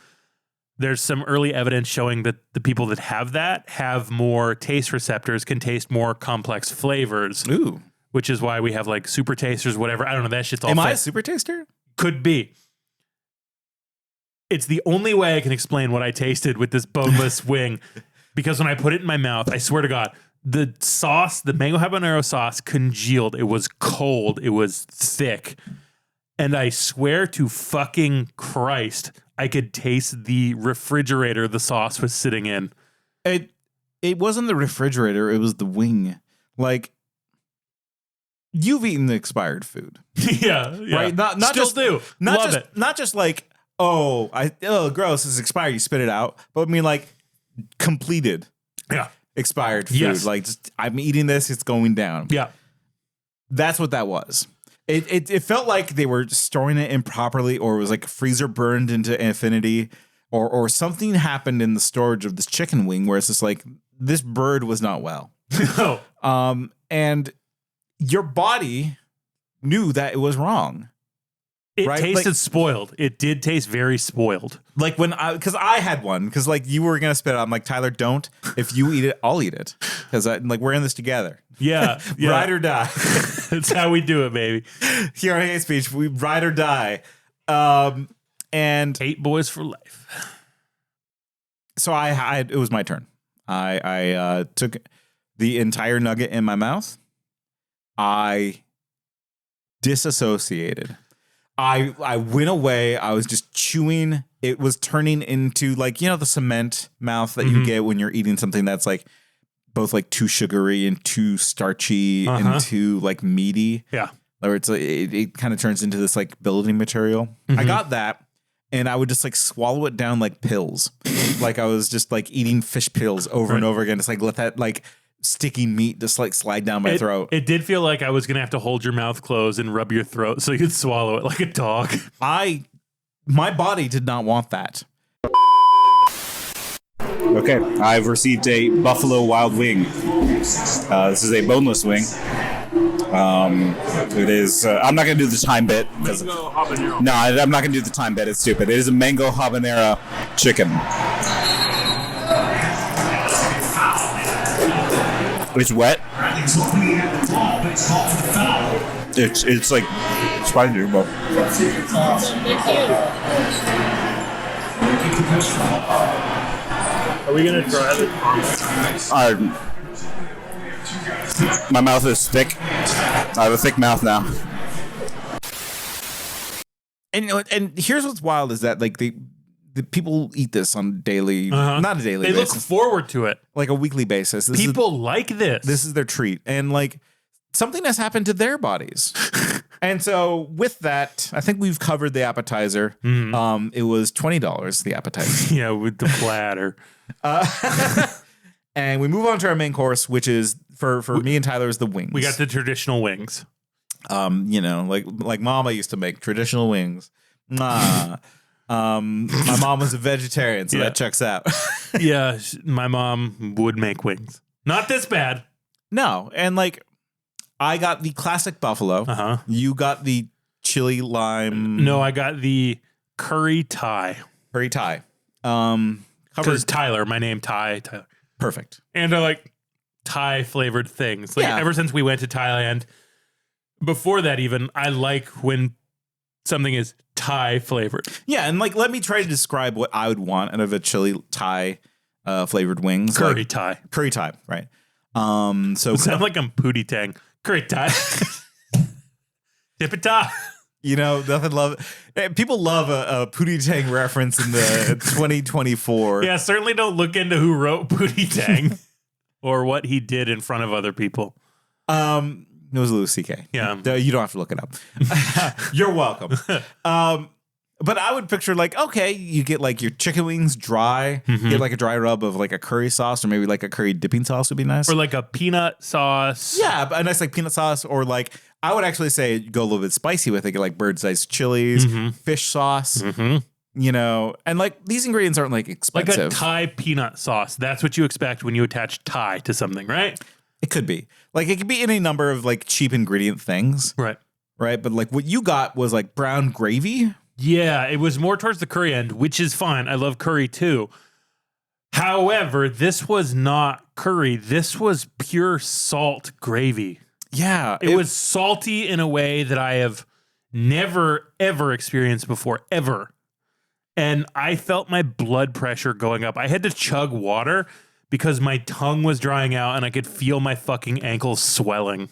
there's some early evidence showing that the people that have that have more taste receptors, can taste more complex flavors. Ooh. Which is why we have like super tasters, whatever. I don't know. That shit's all Am I a super taster? Could be. It's the only way I can explain what I tasted with this boneless wing, because when I put it in my mouth, I swear to God, the sauce, the mango habanero sauce, congealed. It was cold. It was thick. And I swear to fucking Christ, I could taste the refrigerator the sauce was sitting in. It wasn't the refrigerator. It was the wing. Like, you've eaten the expired food. Yeah. Right? Not Still just do. Not Love just, it. Not just like, oh, gross, it's expired, you spit it out. But I mean, like, completed. Yeah. Expired food. Yes. Like, just, I'm eating this, it's going down. Yeah. That's what that was. It felt like they were storing it improperly, or it was like freezer burned into infinity, or something happened in the storage of this chicken wing where it's just like, this bird was not well. No. And your body knew that it was wrong. It right? tasted Like, spoiled. It did taste very spoiled. like because I had one, because like you were gonna spit it out. I'm like, Tyler, don't. If you eat it, I'll eat it, because like we're in this together. Yeah, yeah. Ride or die. That's how we do it, baby. Here on Hate Speech, we ride or die. And 8 boys for life. so it was my turn. I took the entire nugget in my mouth. I disassociated. I went away. I was just chewing. It was turning into, like, you know, the cement mouth that you get when you're eating something that's like both like too sugary and too starchy and too like meaty. Yeah. Or it kind of turns into this like building material. I got that, and I would just like swallow it down like pills. Like I was just like eating fish pills over and over again. It's like, let that like sticky meat just like slide down my throat. It did feel like I was gonna have to hold your mouth closed and rub your throat so you could swallow it like a dog. My body did not want that. Okay, I've received a Buffalo Wild Wing. This is a boneless wing. It is. I'm not going to do the time bit. Mango habanero. No, I'm not going to do the time bit. It's stupid. It is a mango habanero chicken. It's wet. It's like spicy, but. Are we gonna try this? My mouth is thick. I have a thick mouth now. And here's what's wild is that like the people eat this on daily, not a daily They basis. look forward to it. Like a weekly basis. People like this. This is their treat. And like something has happened to their bodies. And so with that, I think we've covered the appetizer. It was $20, the appetizer. Yeah, with the platter. And we move on to our main course, which is for me and Tyler is the wings. We got the traditional wings. You know, like Mama used to make traditional wings. My mom was a vegetarian, so that checks out. Yeah, my mom would make wings. Not this bad. No, and like I got the classic buffalo. You got the chili lime. No, I got the curry Thai. Curry Thai. Because Tyler, my name Tyler. Perfect. And I like Thai flavored things. Like ever since we went to Thailand, before that even, I like when something is Thai flavored. Yeah, and like let me try to describe what I would want out of a chili Thai flavored wings. Curry like, Thai. Curry Thai, right. So it sounds like I'm Pootie Tang. Curry Thai. Dip it Thai. You know, people love a Pootie Tang reference in the 2024. Yeah, certainly don't look into who wrote Pootie Tang or what he did in front of other people. It was Louis C.K. Yeah. You don't have to look it up. You're welcome. But I would picture like, okay, you get like your chicken wings dry, get like a dry rub of like a curry sauce, or maybe like a curry dipping sauce would be nice. Or like a peanut sauce. Yeah, a nice like peanut sauce, or like I would actually say go a little bit spicy with it, get like bird's eye chilies, fish sauce, you know, and like these ingredients aren't like expensive. Like a Thai peanut sauce. That's what you expect when you attach Thai to something, right? It could be. Like it could be any number of like cheap ingredient things. Right. Right. But like what you got was like brown gravy. Yeah, it was more towards the curry end, which is fine. I love curry too. However, this was not curry. This was pure salt gravy. Yeah. It was salty in a way that I have never, ever experienced before, ever. and I felt my blood pressure going up. I had to chug water because my tongue was drying out and I could feel my fucking ankles swelling.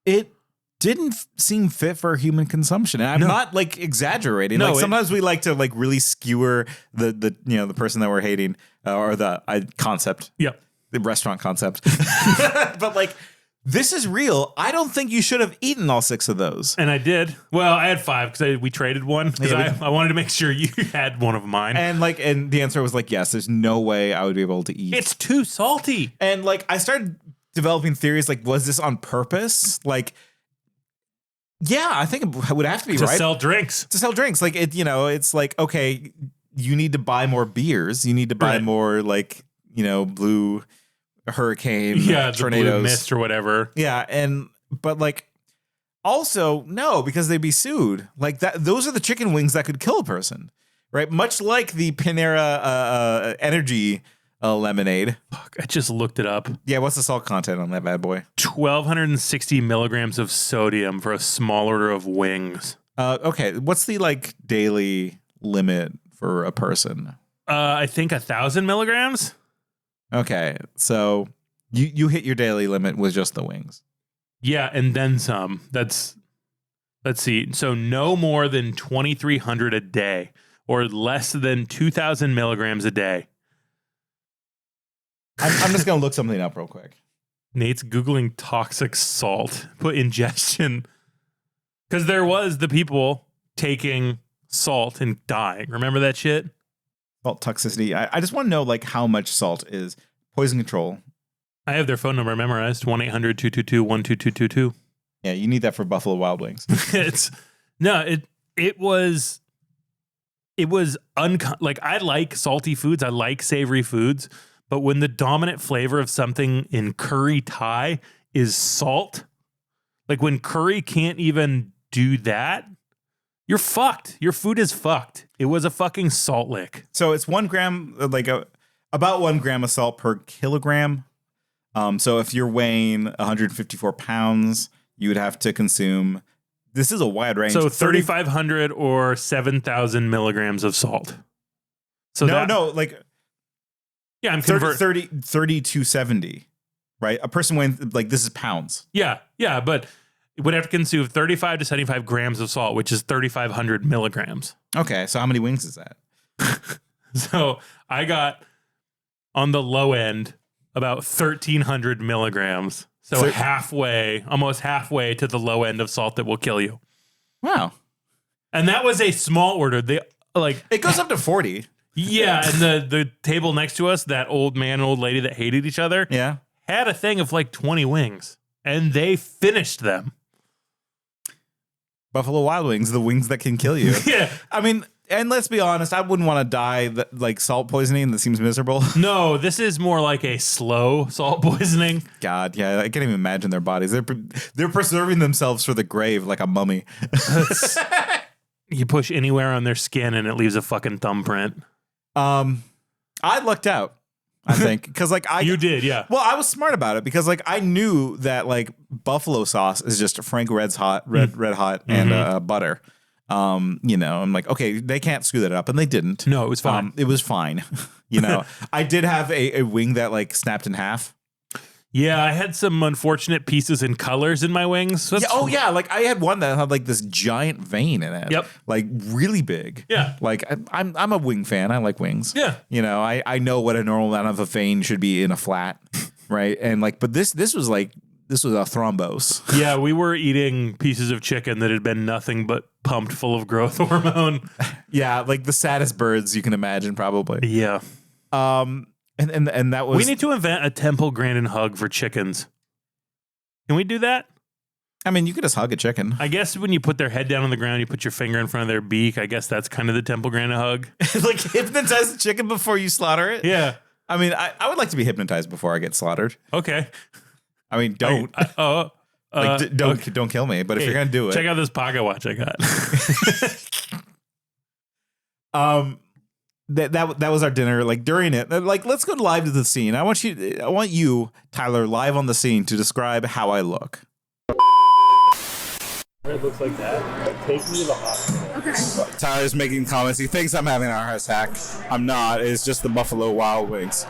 It didn't seem fit for human consumption. And I'm not like exaggerating. No, like sometimes we like to like really skewer the the person that we're hating or the concept. Yep. The restaurant concept. But like this is real. I don't think you should have eaten all 6 of those. And I did. Well, I had 5 because we traded one because I wanted to make sure you had one of mine. And the answer was like, yes, there's no way I would be able to eat. It's too salty. And like I started developing theories like, was this on purpose? Like, yeah, I think it would have to be to right. sell drinks. To sell drinks. Like it's like, okay, you need to buy more beers. You need to buy more like, blue hurricane, the tornadoes, blue mist or whatever. Yeah, but like also no, because they'd be sued. Like that, those are the chicken wings that could kill a person, right? Much like the Panera energy lemonade. Fuck, I just looked it up. Yeah, what's the salt content on that bad boy? 1,260 milligrams of sodium for a small order of wings. Okay, what's the like daily limit for a person? I think 1,000 milligrams. Okay, so you hit your daily limit with just the wings. Yeah, and then some. Let's see. So no more than 2,300 a day or less than 2,000 milligrams a day. I'm just going to look something up real quick. Nate's Googling toxic salt. Put ingestion. Because there was the people taking salt and dying. Remember that shit? Salt toxicity. I just want to know like how much salt is poison control. I have their phone number memorized. 1-800-222-12222. Yeah, you need that for Buffalo Wild Wings. It was like I like salty foods. I like savory foods. But when the dominant flavor of something in curry Thai is salt, like when curry can't even do that, you're fucked. Your food is fucked. It was a fucking salt lick. So it's 1 gram, about 1 gram of salt per kilogram. So if you're weighing 154 pounds, you would have to consume. This is a wide range. So 3,500 or 7,000 milligrams of salt. So yeah, I'm 3270, right? A person weighing like this is pounds. Yeah, but it would have to consume 35 to 75 grams of salt, which is 3,500 milligrams. Okay, so how many wings is that? So I got on the low end about 1,300 milligrams. So almost halfway to the low end of salt that will kill you. Wow. And that was a small order. It goes up to 40. Yeah, and the table next to us, that old man and old lady that hated each other, had a thing of like 20 wings, and they finished them. Buffalo Wild Wings, the wings that can kill you. Yeah. I mean, and let's be honest, I wouldn't want to die like salt poisoning. That seems miserable. No, this is more like a slow salt poisoning. God, yeah, I can't even imagine their bodies. They're preserving themselves for the grave like a mummy. You push anywhere on their skin and it leaves a fucking thumbprint. I lucked out, I think, because like you did, yeah. Well, I was smart about it because like I knew that like buffalo sauce is just Frank Red Hot and butter. I'm like, okay, they can't screw that up, and they didn't. No, it was fine. It was fine. I did have a wing that like snapped in half. Yeah, I had some unfortunate pieces and colors in my wings. So like I had one that had like this giant vein in it. Yep. Like really big. Yeah. Like I'm a wing fan. I like wings. Yeah. I know what a normal amount of a vein should be in a flat, right? And like, but this was a thrombose. Yeah, we were eating pieces of chicken that had been nothing but pumped full of growth hormone. Yeah, like the saddest birds you can imagine, probably. Yeah. And that was. We need to invent a Temple Grandin hug for chickens. Can we do that? I mean, you could just hug a chicken. I guess when you put their head down on the ground, you put your finger in front of their beak. I guess that's kind of the Temple Grandin hug. Like hypnotize the chicken before you slaughter it? Yeah. I mean, I would like to be hypnotized before I get slaughtered. Okay. I mean, don't. Don't kill me. But if you're gonna do it, check out this pocket watch I got. That was our dinner. Like during it, like let's go live to the scene. I want you, Tyler, live on the scene to describe how I look. It looks like that. Take me to the hospital. Okay. Tyler's making comments. He thinks I'm having a heart attack. I'm not. It's just the Buffalo Wild Wings.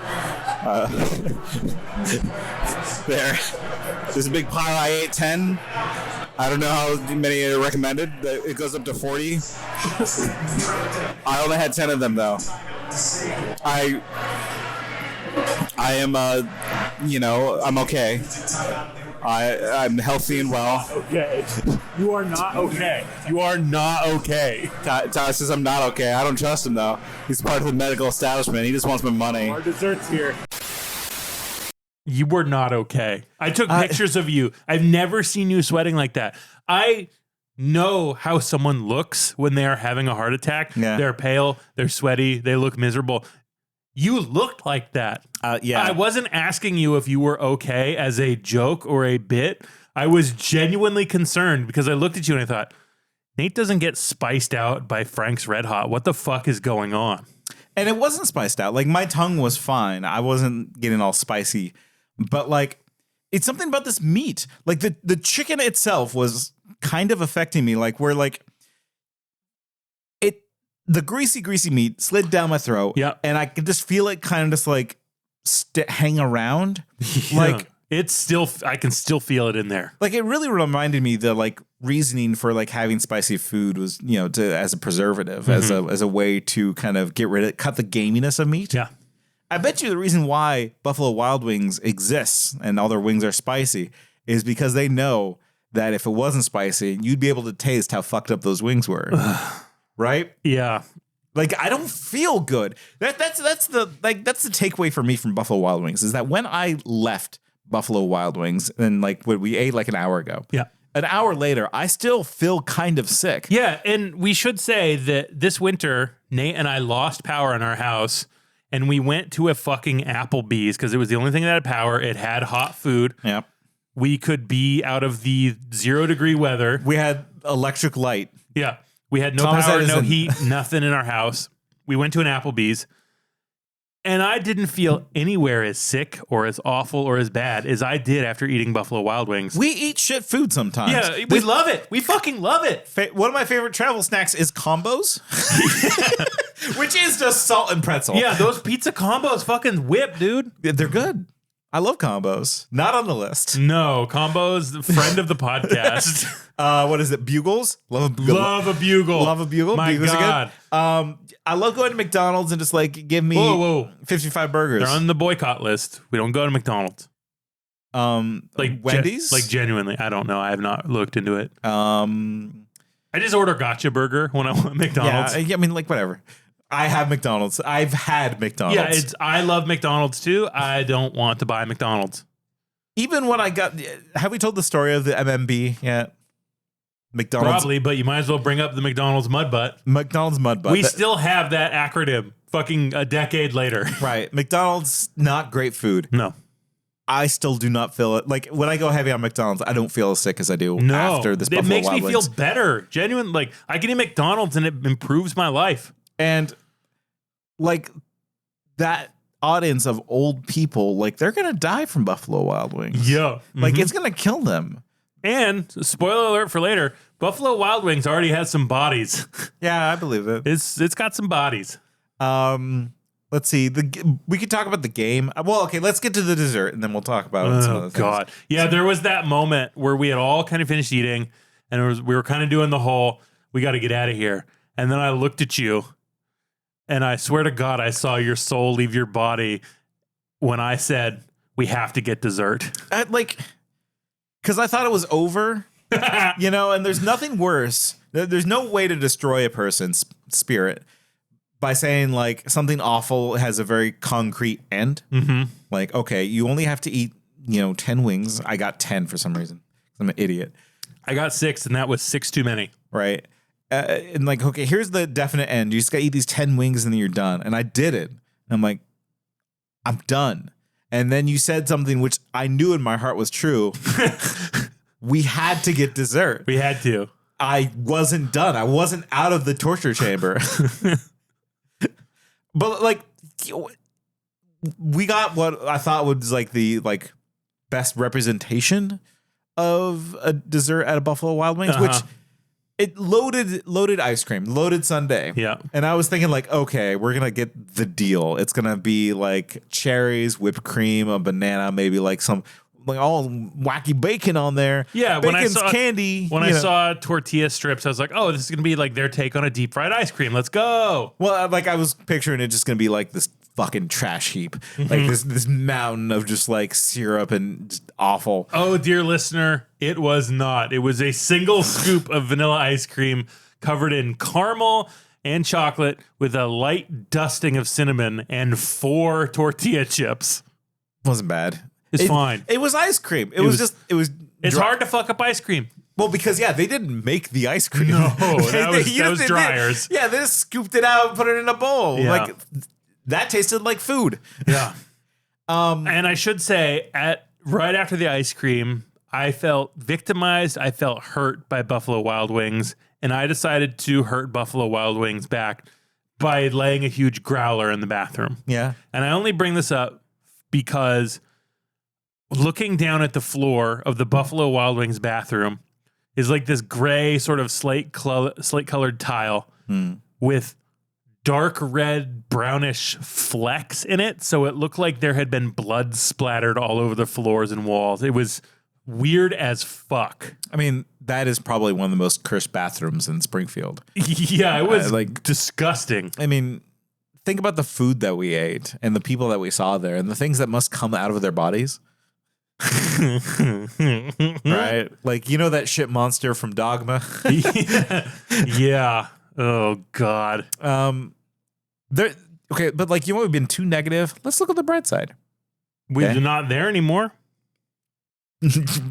There's a big pile. I ate 10. I don't know how many are recommended. It goes up to 40. I only had 10 of them, though. I am, I'm okay. I'm healthy and well. Okay. You are not okay. You are not okay. Tyler says I'm not okay. I don't trust him, though. He's part of the medical establishment. He just wants my money. Our dessert's here. You were not okay. I took pictures of you. I've never seen you sweating like that. I know how someone looks when they are having a heart attack. Yeah. They're pale, they're sweaty, they look miserable. You looked like that. Yeah. I wasn't asking you if you were okay as a joke or a bit. I was genuinely concerned because I looked at you and I thought, Nate doesn't get spiced out by Frank's Red Hot. What the fuck is going on? And it wasn't spiced out. Like, my tongue was fine. I wasn't getting all spicy. But, like, it's something about this meat. Like, the chicken itself was kind of affecting me. Like, where, like, the greasy meat slid down my throat. Yeah. And I could just feel it kind of just, like, hang around. Yeah. Like, it's still, I can still feel it in there. Like, it really reminded me the, like, reasoning for, like, having spicy food was, as a preservative, as a way to kind of cut the gaminess of meat. Yeah. I bet you the reason why Buffalo Wild Wings exists and all their wings are spicy is because they know that if it wasn't spicy, you'd be able to taste how fucked up those wings were. Right? Yeah. Like, I don't feel good. That's the takeaway for me from Buffalo Wild Wings is that when I left Buffalo Wild Wings and like what we ate like an hour ago. Yeah. An hour later, I still feel kind of sick. Yeah, and we should say that this winter, Nate and I lost power in our house. And we went to a fucking Applebee's because it was the only thing that had power. It had hot food. Yep. We could be out of the 0-degree weather. We had electric light. Yeah. We had no Thomas power, Edison. no heat, nothing in our house. We went to an Applebee's. And I didn't feel anywhere as sick or as awful or as bad as I did after eating Buffalo Wild Wings. We eat shit food sometimes. Yeah, we love it. We fucking love it. One of my favorite travel snacks is combos, which is just salt and pretzel. Yeah, those pizza combos fucking whip, dude. They're good. I love combos. Not on the list. No, combos, the friend of the podcast. What is it? Bugles? Love a bugle. Love a bugle. Love a bugle. My Bugles God. Are good. I love going to McDonald's and just like give me 55 burgers. They're on the boycott list. We don't go to McDonald's. Like Wendy's? Like genuinely, I don't know. I have not looked into it. I just order Gotcha Burger when I want McDonald's. Yeah, I mean, like whatever. I have McDonald's. I've had McDonald's. Yeah, I love McDonald's too. I don't want to buy McDonald's. Even when I got, have we told the story of the MMB yet? McDonald's. Probably, but you might as well bring up the McDonald's mud butt. McDonald's mud butt. We still have that acronym fucking a decade later. Right. McDonald's, not great food. No. I still do not feel it. Like when I go heavy on McDonald's, I don't feel as sick as I do No, after this it Buffalo makes Wild me Wings. feel better. Genuine, like I can eat McDonald's and it improves my life. And like that audience of old people, like they're gonna die from Buffalo Wild Wings. Yeah, like it's gonna kill them. And spoiler alert for later: Buffalo Wild Wings already has some bodies. Yeah, I believe it. It's got some bodies. Let's see. We could talk about the game. Well, okay, let's get to the dessert and then we'll talk about some of the things. God, yeah, there was that moment where we had all kind of finished eating, and we were kind of doing the whole "we got to get out of here." And then I looked at you. And I swear to God, I saw your soul leave your body when I said, we have to get dessert. Because I thought it was over, and there's nothing worse. There's no way to destroy a person's spirit by saying, like, something awful has a very concrete end. Mm-hmm. Like, okay, you only have to eat, 10 wings. I got 10 for some reason. I'm an idiot. I got 6, and that was 6 too many. Right. And like, okay, here's the definite end. You just gotta eat these 10 wings and then you're done. And I did it. And I'm like, I'm done. And then you said something which I knew in my heart was true. We had to get dessert. We had to. I wasn't done. I wasn't out of the torture chamber. But like, we got what I thought was like the best representation of a dessert at a Buffalo Wild Wings, which it loaded ice cream, loaded sundae. Yeah. And I was thinking like, okay, we're going to get the deal. It's going to be like cherries, whipped cream, a banana, maybe like some like all wacky bacon on there. Yeah. Bacon's candy. When I saw tortilla strips, I was like, oh, this is going to be like their take on a deep fried ice cream. Let's go. Well, like I was picturing it just going to be like this fucking trash heap, like this mountain of just like syrup and just awful. Oh, dear listener, it was not. It was a single scoop of vanilla ice cream covered in caramel and chocolate with a light dusting of cinnamon and 4 tortilla chips. Wasn't bad. It's fine. It was ice cream. It was. It's hard to fuck up ice cream. Well, because they didn't make the ice cream. No, that was dryers. They just scooped it out and put it in a bowl. Yeah. Like that tasted like food. Yeah. And I should say, right after the ice cream, I felt victimized. I felt hurt by Buffalo Wild Wings, and I decided to hurt Buffalo Wild Wings back by laying a huge growler in the bathroom. Yeah. And I only bring this up because looking down at the floor of the Buffalo Wild Wings bathroom is like this gray sort of slate colored tile with dark red brownish flecks in it. So it looked like there had been blood splattered all over the floors and walls. It was weird as fuck. I mean, that is probably one of the most cursed bathrooms in Springfield. Yeah, it was disgusting. I mean, think about the food that we ate and the people that we saw there and the things that must come out of their bodies. Right? Like, that shit monster from Dogma? Yeah. Oh, God. Okay, but like, we've been too negative. Let's look at the bright side. We're not there anymore.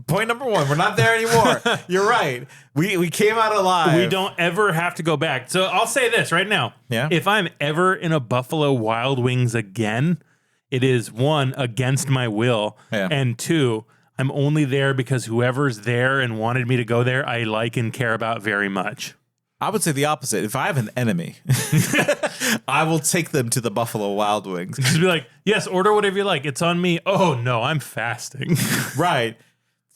Point number 1, we're not there anymore. You're right. We came out alive. We don't ever have to go back. So I'll say this right now. Yeah. If I'm ever in a Buffalo Wild Wings again, it is 1, against my will, and 2, I'm only there because whoever's there and wanted me to go there, I like and care about very much. I would say the opposite. If I have an enemy, I will take them to the Buffalo Wild Wings. Just be like, yes, order whatever you like. It's on me. Oh, no, I'm fasting. Right.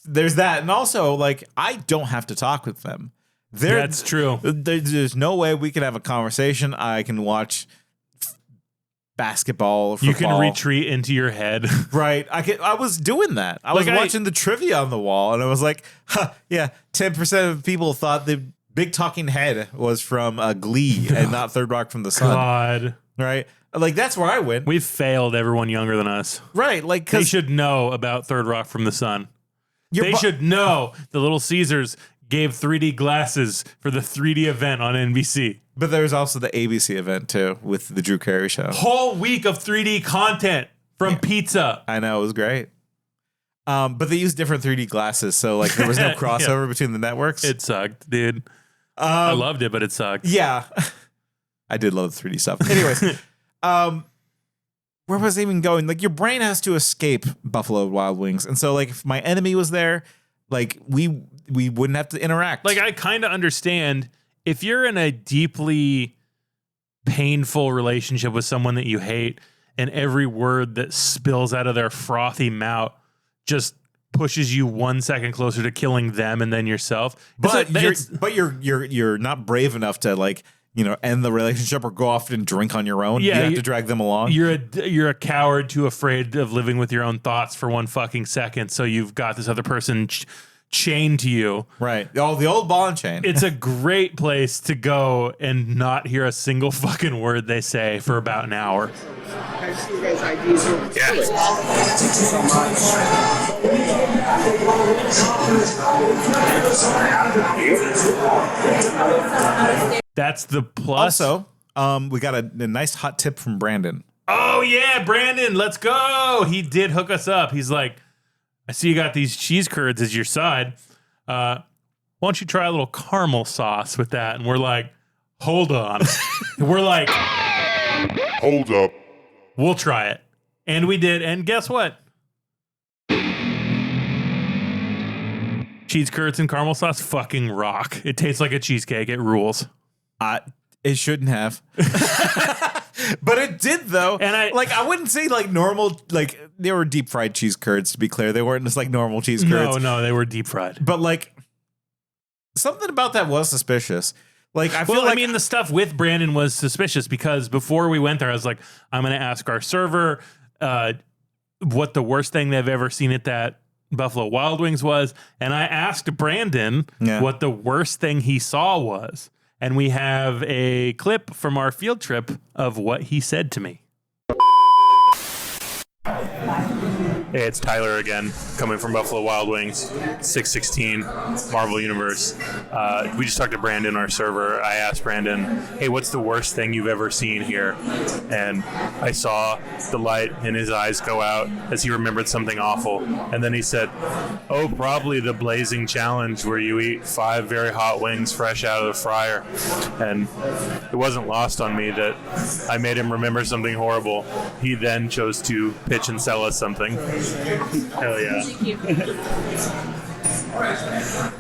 There's that. And also, like, I don't have to talk with them. That's true. There's no way we can have a conversation. I can watch basketball or football. You can retreat into your head. Right. I was doing that. I was watching the trivia on the wall, and I was like, 10% of people thought the big talking head was from Glee and not Third Rock from the Sun. God. Right? Like, that's where I went. We've failed everyone younger than us. Right. Like, they should know about Third Rock from the Sun. They should know the Little Caesars gave 3D glasses for the 3D event on NBC. But there's also the ABC event, too, with the Drew Carey show. Whole week of 3D content from pizza. I know. It was great. But they used different 3D glasses, so like there was no crossover between the networks. It sucked, dude. I loved it, but it sucked. Yeah. I did love the 3D stuff. Anyways, where was I even going? Like, your brain has to escape Buffalo Wild Wings. And so, like, if my enemy was there, like, we wouldn't have to interact. Like, I kind of understand if you're in a deeply painful relationship with someone that you hate and every word that spills out of their frothy mouth just pushes you 1 second closer to killing them and then yourself. But you're not brave enough to, like, end the relationship or go off and drink on your own. Yeah, you have to drag them along. You're a coward too afraid of living with your own thoughts for 1 fucking second. So you've got this other person chained to you. Right. Oh, the old ball and chain. It's a great place to go and not hear a single fucking word they say for about an hour. That's the plus. Also, we got a nice hot tip from Brandon. Oh yeah, Brandon, let's go. He did hook us up. He's like, I see you got these cheese curds as your side. Why don't you try a little caramel sauce with that? And we're like, hold on. We're like, hold up. We'll try it. And we did. And guess what? Cheese curds and caramel sauce fucking rock. It tastes like a cheesecake. It rules. It shouldn't have. But it did though. And I wouldn't say like normal, like they were deep fried cheese curds, to be clear. They weren't just like normal cheese curds. No, they were deep fried. But like something about that was suspicious. Like I feel well, like I mean, the stuff with Brandon was suspicious because before we went there, I was like, I'm going to ask our server what the worst thing they've ever seen at that Buffalo Wild Wings was. And I asked Brandon what the worst thing he saw was. And we have a clip from our field trip of what he said to me. Hey, it's Tyler again, coming from Buffalo Wild Wings, 616 Marvel Universe. We just talked to Brandon, our server. I asked Brandon, hey, what's the worst thing you've ever seen here? And I saw the light in his eyes go out as he remembered something awful. And then he said, oh, probably the Blazing Challenge where you eat 5 very hot wings fresh out of the fryer. And it wasn't lost on me that I made him remember something horrible. He then chose to pitch and sell us something. Hell yeah.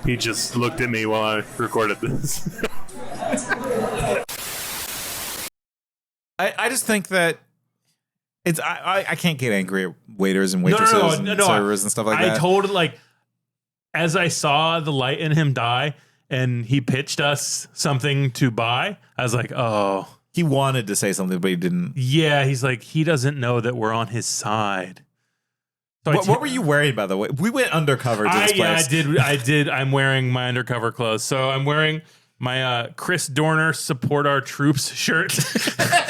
He just looked at me while I recorded this. I just think that it's I can't get angry at waiters and waitresses and servers and stuff like that. I told like as I saw the light in him die and he pitched us something to buy, I was like, oh. He wanted to say something, but he didn't. Yeah, he's like, he doesn't know that we're on his side. So what were you wearing, by the way? We went undercover to this place. Yeah, I did. I'm wearing my undercover clothes. So I'm wearing my Chris Dorner Support Our Troops shirt.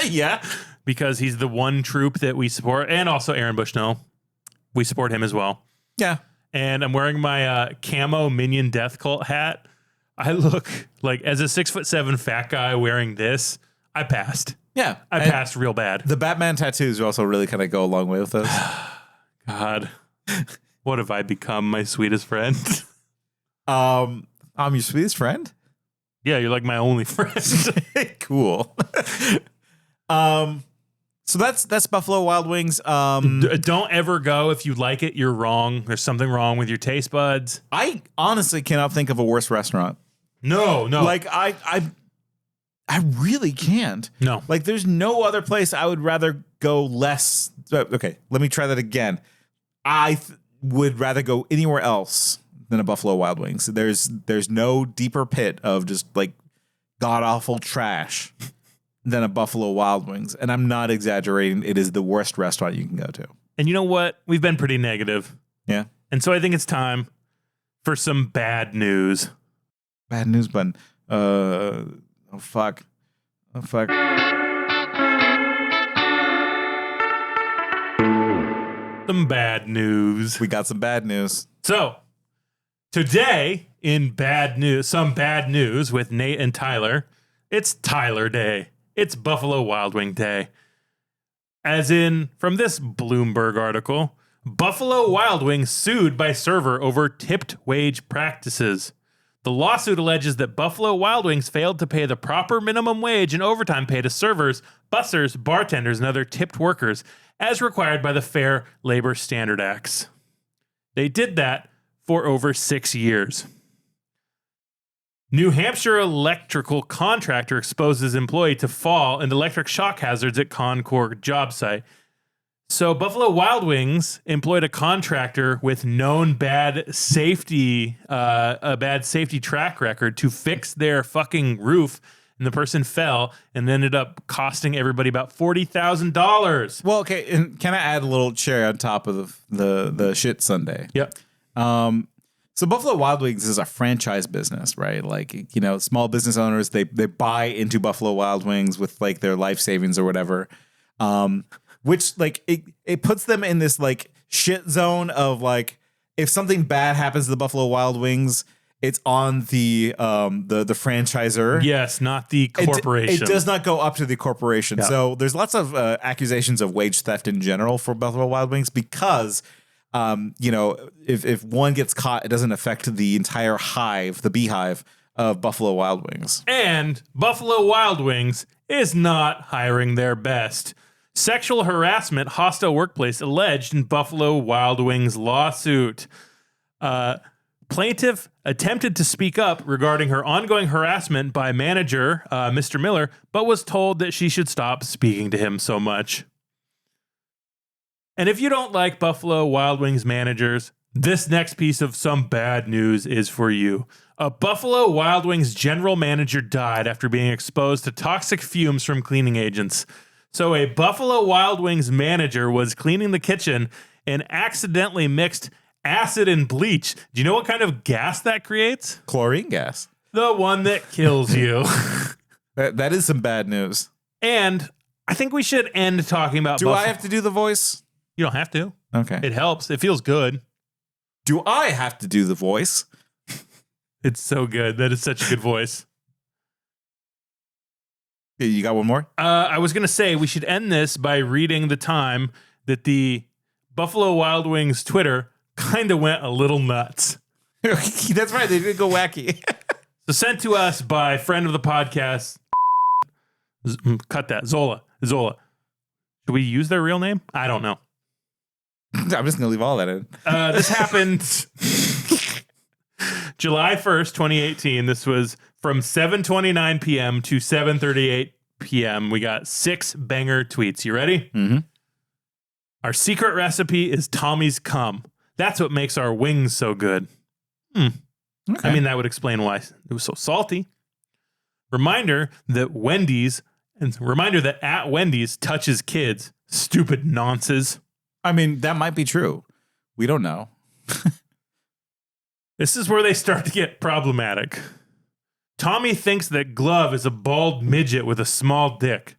Yeah. Because he's the one troop that we support. And also Aaron Bushnell. We support him as well. Yeah. And I'm wearing my camo Minion Death Cult hat. I look like, as a 6'7" fat guy wearing this, I passed. Yeah. I passed real bad. The Batman tattoos also really kind of go a long way with this. God, what have I become, my sweetest friend? I'm your sweetest friend? Yeah, you're like my only friend. Cool. So that's Buffalo Wild Wings. Don't ever go if you like it. You're wrong. There's something wrong with your taste buds. I honestly cannot think of a worse restaurant. No. Like I really can't. No. Like there's no other place I would rather go less. Okay, let me try that again. I would rather go anywhere else than a Buffalo Wild Wings. There's no deeper pit of just like god awful trash than a Buffalo Wild Wings, and I'm not exaggerating. It is the worst restaurant you can go to. And you know what? We've been pretty negative. Yeah. And so I think it's time for some bad news. Bad news button. Oh fuck. Some bad news. We got some bad news. So today in some bad news with Nate and Tyler, it's Tyler Day. It's Buffalo Wild Wing Day. As in, from this Bloomberg article, Buffalo Wild Wings sued by server over tipped wage practices. The lawsuit alleges that Buffalo Wild Wings failed to pay the proper minimum wage and overtime pay to servers, bussers, bartenders, and other tipped workers, as required by the Fair Labor Standard Acts. They did that for over 6 years. New Hampshire electrical contractor exposes employee to fall and electric shock hazards at Concord job site. So Buffalo Wild Wings employed a contractor with known a bad safety track record to fix their fucking roof, and the person fell and ended up costing everybody about $40,000. Well, okay, and can I add a little cherry on top of the shit sundae? Yep. So Buffalo Wild Wings is a franchise business, right? Like, you know, small business owners, they buy into Buffalo Wild Wings with like their life savings or whatever. Which like it puts them in this like shit zone of like, if something bad happens to the Buffalo Wild Wings, it's on the franchisor. Yes, not the corporation. It does not go up to the corporation. Yeah. So there's lots of accusations of wage theft in general for Buffalo Wild Wings because, you know, if one gets caught, it doesn't affect the entire hive, the beehive of Buffalo Wild Wings. And Buffalo Wild Wings is not hiring their best. Sexual harassment, hostile workplace alleged in Buffalo Wild Wings lawsuit. plaintiff attempted to speak up regarding her ongoing harassment by manager, Mr. Miller, but was told that she should stop speaking to him so much. And if you don't like Buffalo Wild Wings managers, this next piece of some bad news is for you. A Buffalo Wild Wings general manager died after being exposed to toxic fumes from cleaning agents. So a Buffalo Wild Wings manager was cleaning the kitchen and accidentally mixed acid and bleach. Do you know what kind of gas that creates? Chlorine gas. The one that kills you. That is some bad news. And I think we should end talking about Do I have to do the voice? You don't have to. Okay. It helps. It feels good. Do I have to do the voice? It's so good. That is such a good voice. You got one more? I was going to say we should end this by reading the time that the Buffalo Wild Wings Twitter kind of went a little nuts. That's right. They did go wacky. So sent to us by friend of the podcast. Cut that. Zola. Should we use their real name? I don't know. I'm just going to leave all that in. This happened July 1st, 2018. This was from 7:29 p.m. to 7:38 p.m. We got 6 banger tweets. You ready? Mm-hmm. Our secret recipe is Tommy's cum. That's what makes our wings so good. Okay. I mean, that would explain why it was so salty. Reminder that at Wendy's touches kids. Stupid nonsense. I mean, that might be true. We don't know. This is where they start to get problematic. Tommy thinks that Glove is a bald midget with a small dick.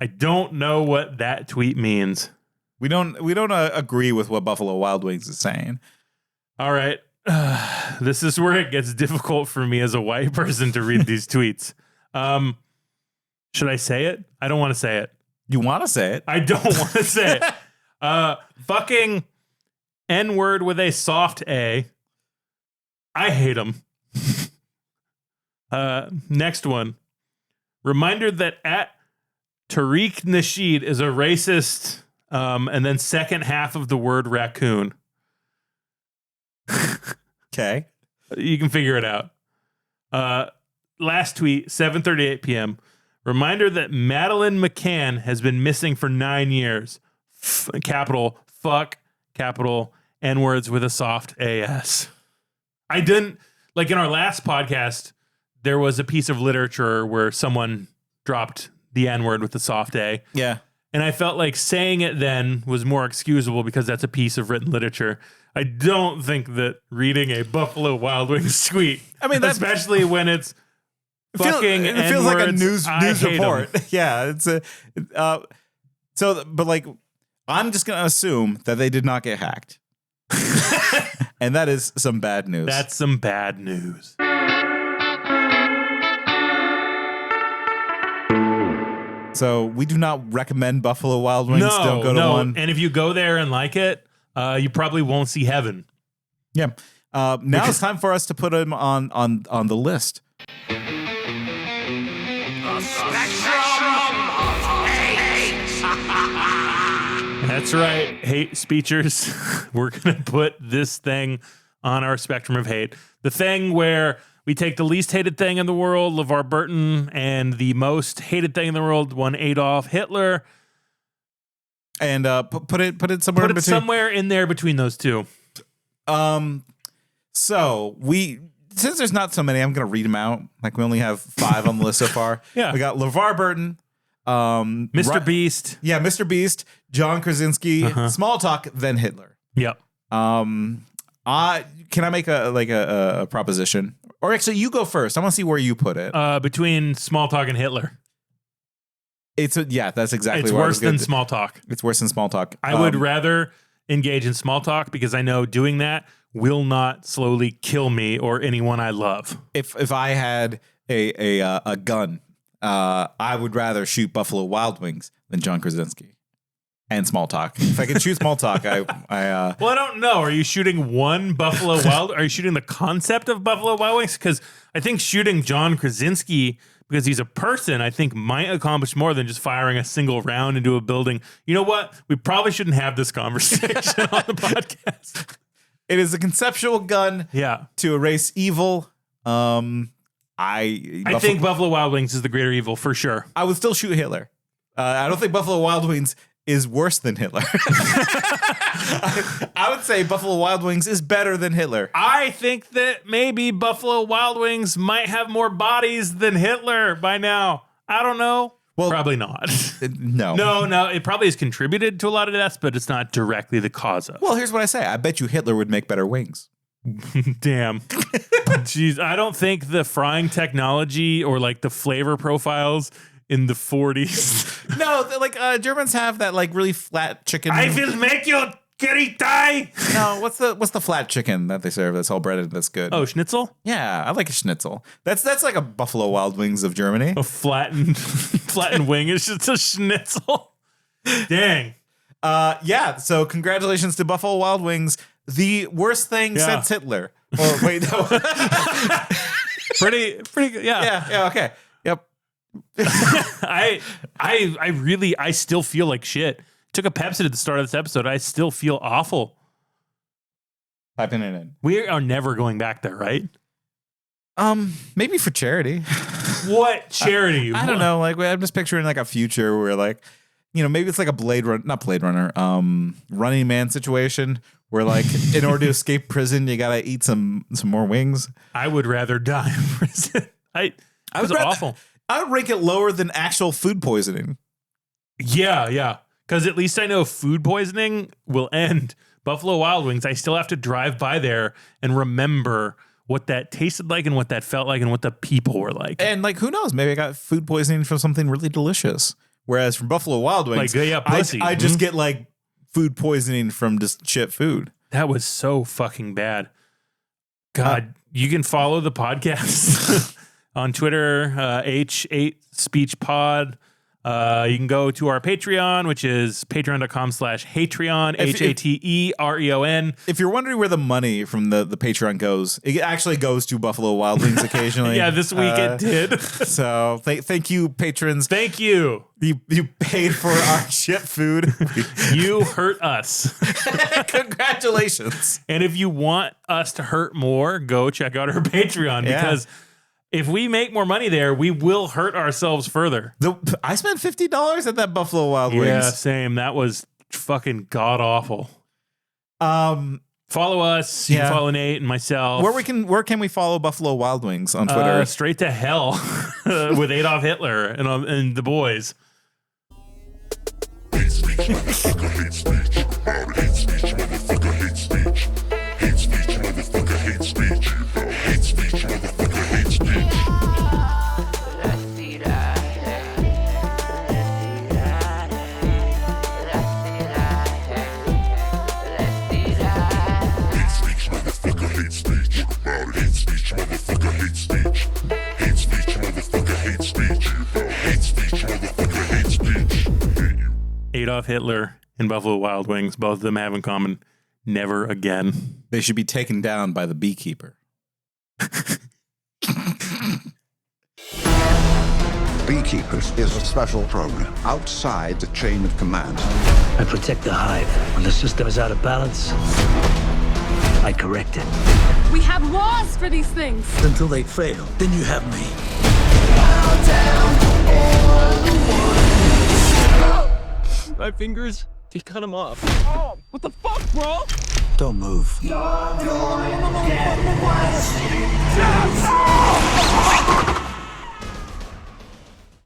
I don't know what that tweet means. We don't agree with what Buffalo Wild Wings is saying. All right. This is where it gets difficult for me as a white person to read these tweets. Should I say it? I don't want to say it. You want to say it? I don't want to say it. Fucking N-word with a soft A. I hate him. Next one. Reminder that at Tariq Nasheed is a racist, and then second half of the word raccoon. Okay. You can figure it out. Last tweet, 7:38 p.m. Reminder that Madeline McCann has been missing for 9 years. Capital fuck, capital N-words with a soft AS. I didn't, like in our last podcast, there was a piece of literature where someone dropped the N-word with the soft A. Yeah. And I felt like saying it then was more excusable because that's a piece of written literature. I don't think that reading a Buffalo Wild Wings tweet, I mean, especially when it's fucking it feels like a news hate report. 'em. Yeah, it's but like I'm just gonna assume that they did not get hacked, and that is some bad news. That's some bad news. So we do not recommend Buffalo Wild Wings. Don't go to one. And if you go there and like it, you probably won't see heaven. Yeah. Now it's time for us to put them on the list. That's right, hate speechers. We're going to put this thing on our spectrum of hate. The thing where we take the least hated thing in the world, LeVar Burton, and the most hated thing in the world, one Adolf Hitler. And put it somewhere in between. Somewhere in there between those two. So since there's not so many, I'm going to read them out. Like we only have 5 on the list so far. Yeah. We got LeVar Burton. Mr. Beast. Yeah, Mr. Beast, John Krasinski, Small Talk, then Hitler. Yep. Can I make a proposition? Or actually, you go first. I want to see where you put it. Between Small Talk and Hitler. That's exactly. It's worse than Small Talk. It's worse than Small Talk. I would rather engage in Small Talk because I know doing that will not slowly kill me or anyone I love. If I had a gun, I would rather shoot Buffalo Wild Wings than John Krasinski and Small Talk. If I could shoot Small Talk, well, I don't know. Are you shooting one Buffalo Wild? Are you shooting the concept of Buffalo Wild Wings? Because I think shooting John Krasinski, because he's a person, I think might accomplish more than just firing a single round into a building. You know what? We probably shouldn't have this conversation on the podcast. It is a conceptual gun to erase evil. I think Buffalo Wild Wings is the greater evil for sure. I would still shoot Hitler. I don't think Buffalo Wild Wings is worse than Hitler. I would say Buffalo Wild Wings is better than Hitler. I think that maybe Buffalo Wild Wings might have more bodies than Hitler by now. I don't know. Well, probably not. No. It probably has contributed to a lot of deaths, but it's not directly the cause of. Well, here's what I say. I bet you Hitler would make better wings. Damn. Jeez, I don't think the frying technology or like the flavor profiles in the 40s. No, like Germans have that like really flat chicken. I will make you curry tie. No, what's the flat chicken that they serve that's all breaded that's good? Oh, schnitzel? Yeah, I like a schnitzel. That's like a Buffalo Wild Wings of Germany. A flattened wing is just a schnitzel. Dang. Yeah, so congratulations to Buffalo Wild Wings. The worst thing since Hitler. Or wait, no. pretty good. Yeah, okay. Yep. I still feel like shit. Took a Pepsi at the start of this episode. I still feel awful. Typing it in. We are never going back there, right? Maybe for charity. What charity? I don't know. Like I'm just picturing like a future where like, maybe it's like a not Blade Runner, Running Man situation where like in order to escape prison, you gotta eat some more wings. I would rather die in prison. I was awful. I would rank it lower than actual food poisoning. Yeah. Because at least I know food poisoning will end. Buffalo Wild Wings, I still have to drive by there and remember what that tasted like and what that felt like and what the people were like. And like, who knows? Maybe I got food poisoning from something really delicious. Whereas from Buffalo Wild Wings, I just get like food poisoning from just shit food. That was so fucking bad. God, you can follow the podcast on Twitter, H8SpeechPod. You can go to our Patreon, which is patreon.com/Hatreon, Hatereon. If you're wondering where the money from the Patreon goes, it actually goes to Buffalo Wild Wings occasionally. Yeah, this week it did. So thank you, patrons. Thank you. You paid for our shit food. You hurt us. Congratulations. And if you want us to hurt more, go check out our Patreon because if we make more money there, we will hurt ourselves further. I spent $50 at that Buffalo Wild Wings. Yeah, same. That was fucking god awful. Follow us. You can follow Nate and myself. Where can we follow Buffalo Wild Wings on Twitter? Straight to hell with Adolf Hitler and the boys. Hate speech, motherfucker, hate speech. Hate speech, motherfucker, hate speech. Hate speech, motherfucker, hate speech. Hate speech, motherfucker, hate speech. Adolf Hitler and Buffalo Wild Wings, both of them have in common, never again. They should be taken down by the beekeeper. Beekeepers is a special program outside the chain of command. I protect the hive. When the system is out of balance, I correct it. We have laws for these things. Until they fail, then you have me. My fingers, he cut them off. Oh, what the fuck, bro? Don't move.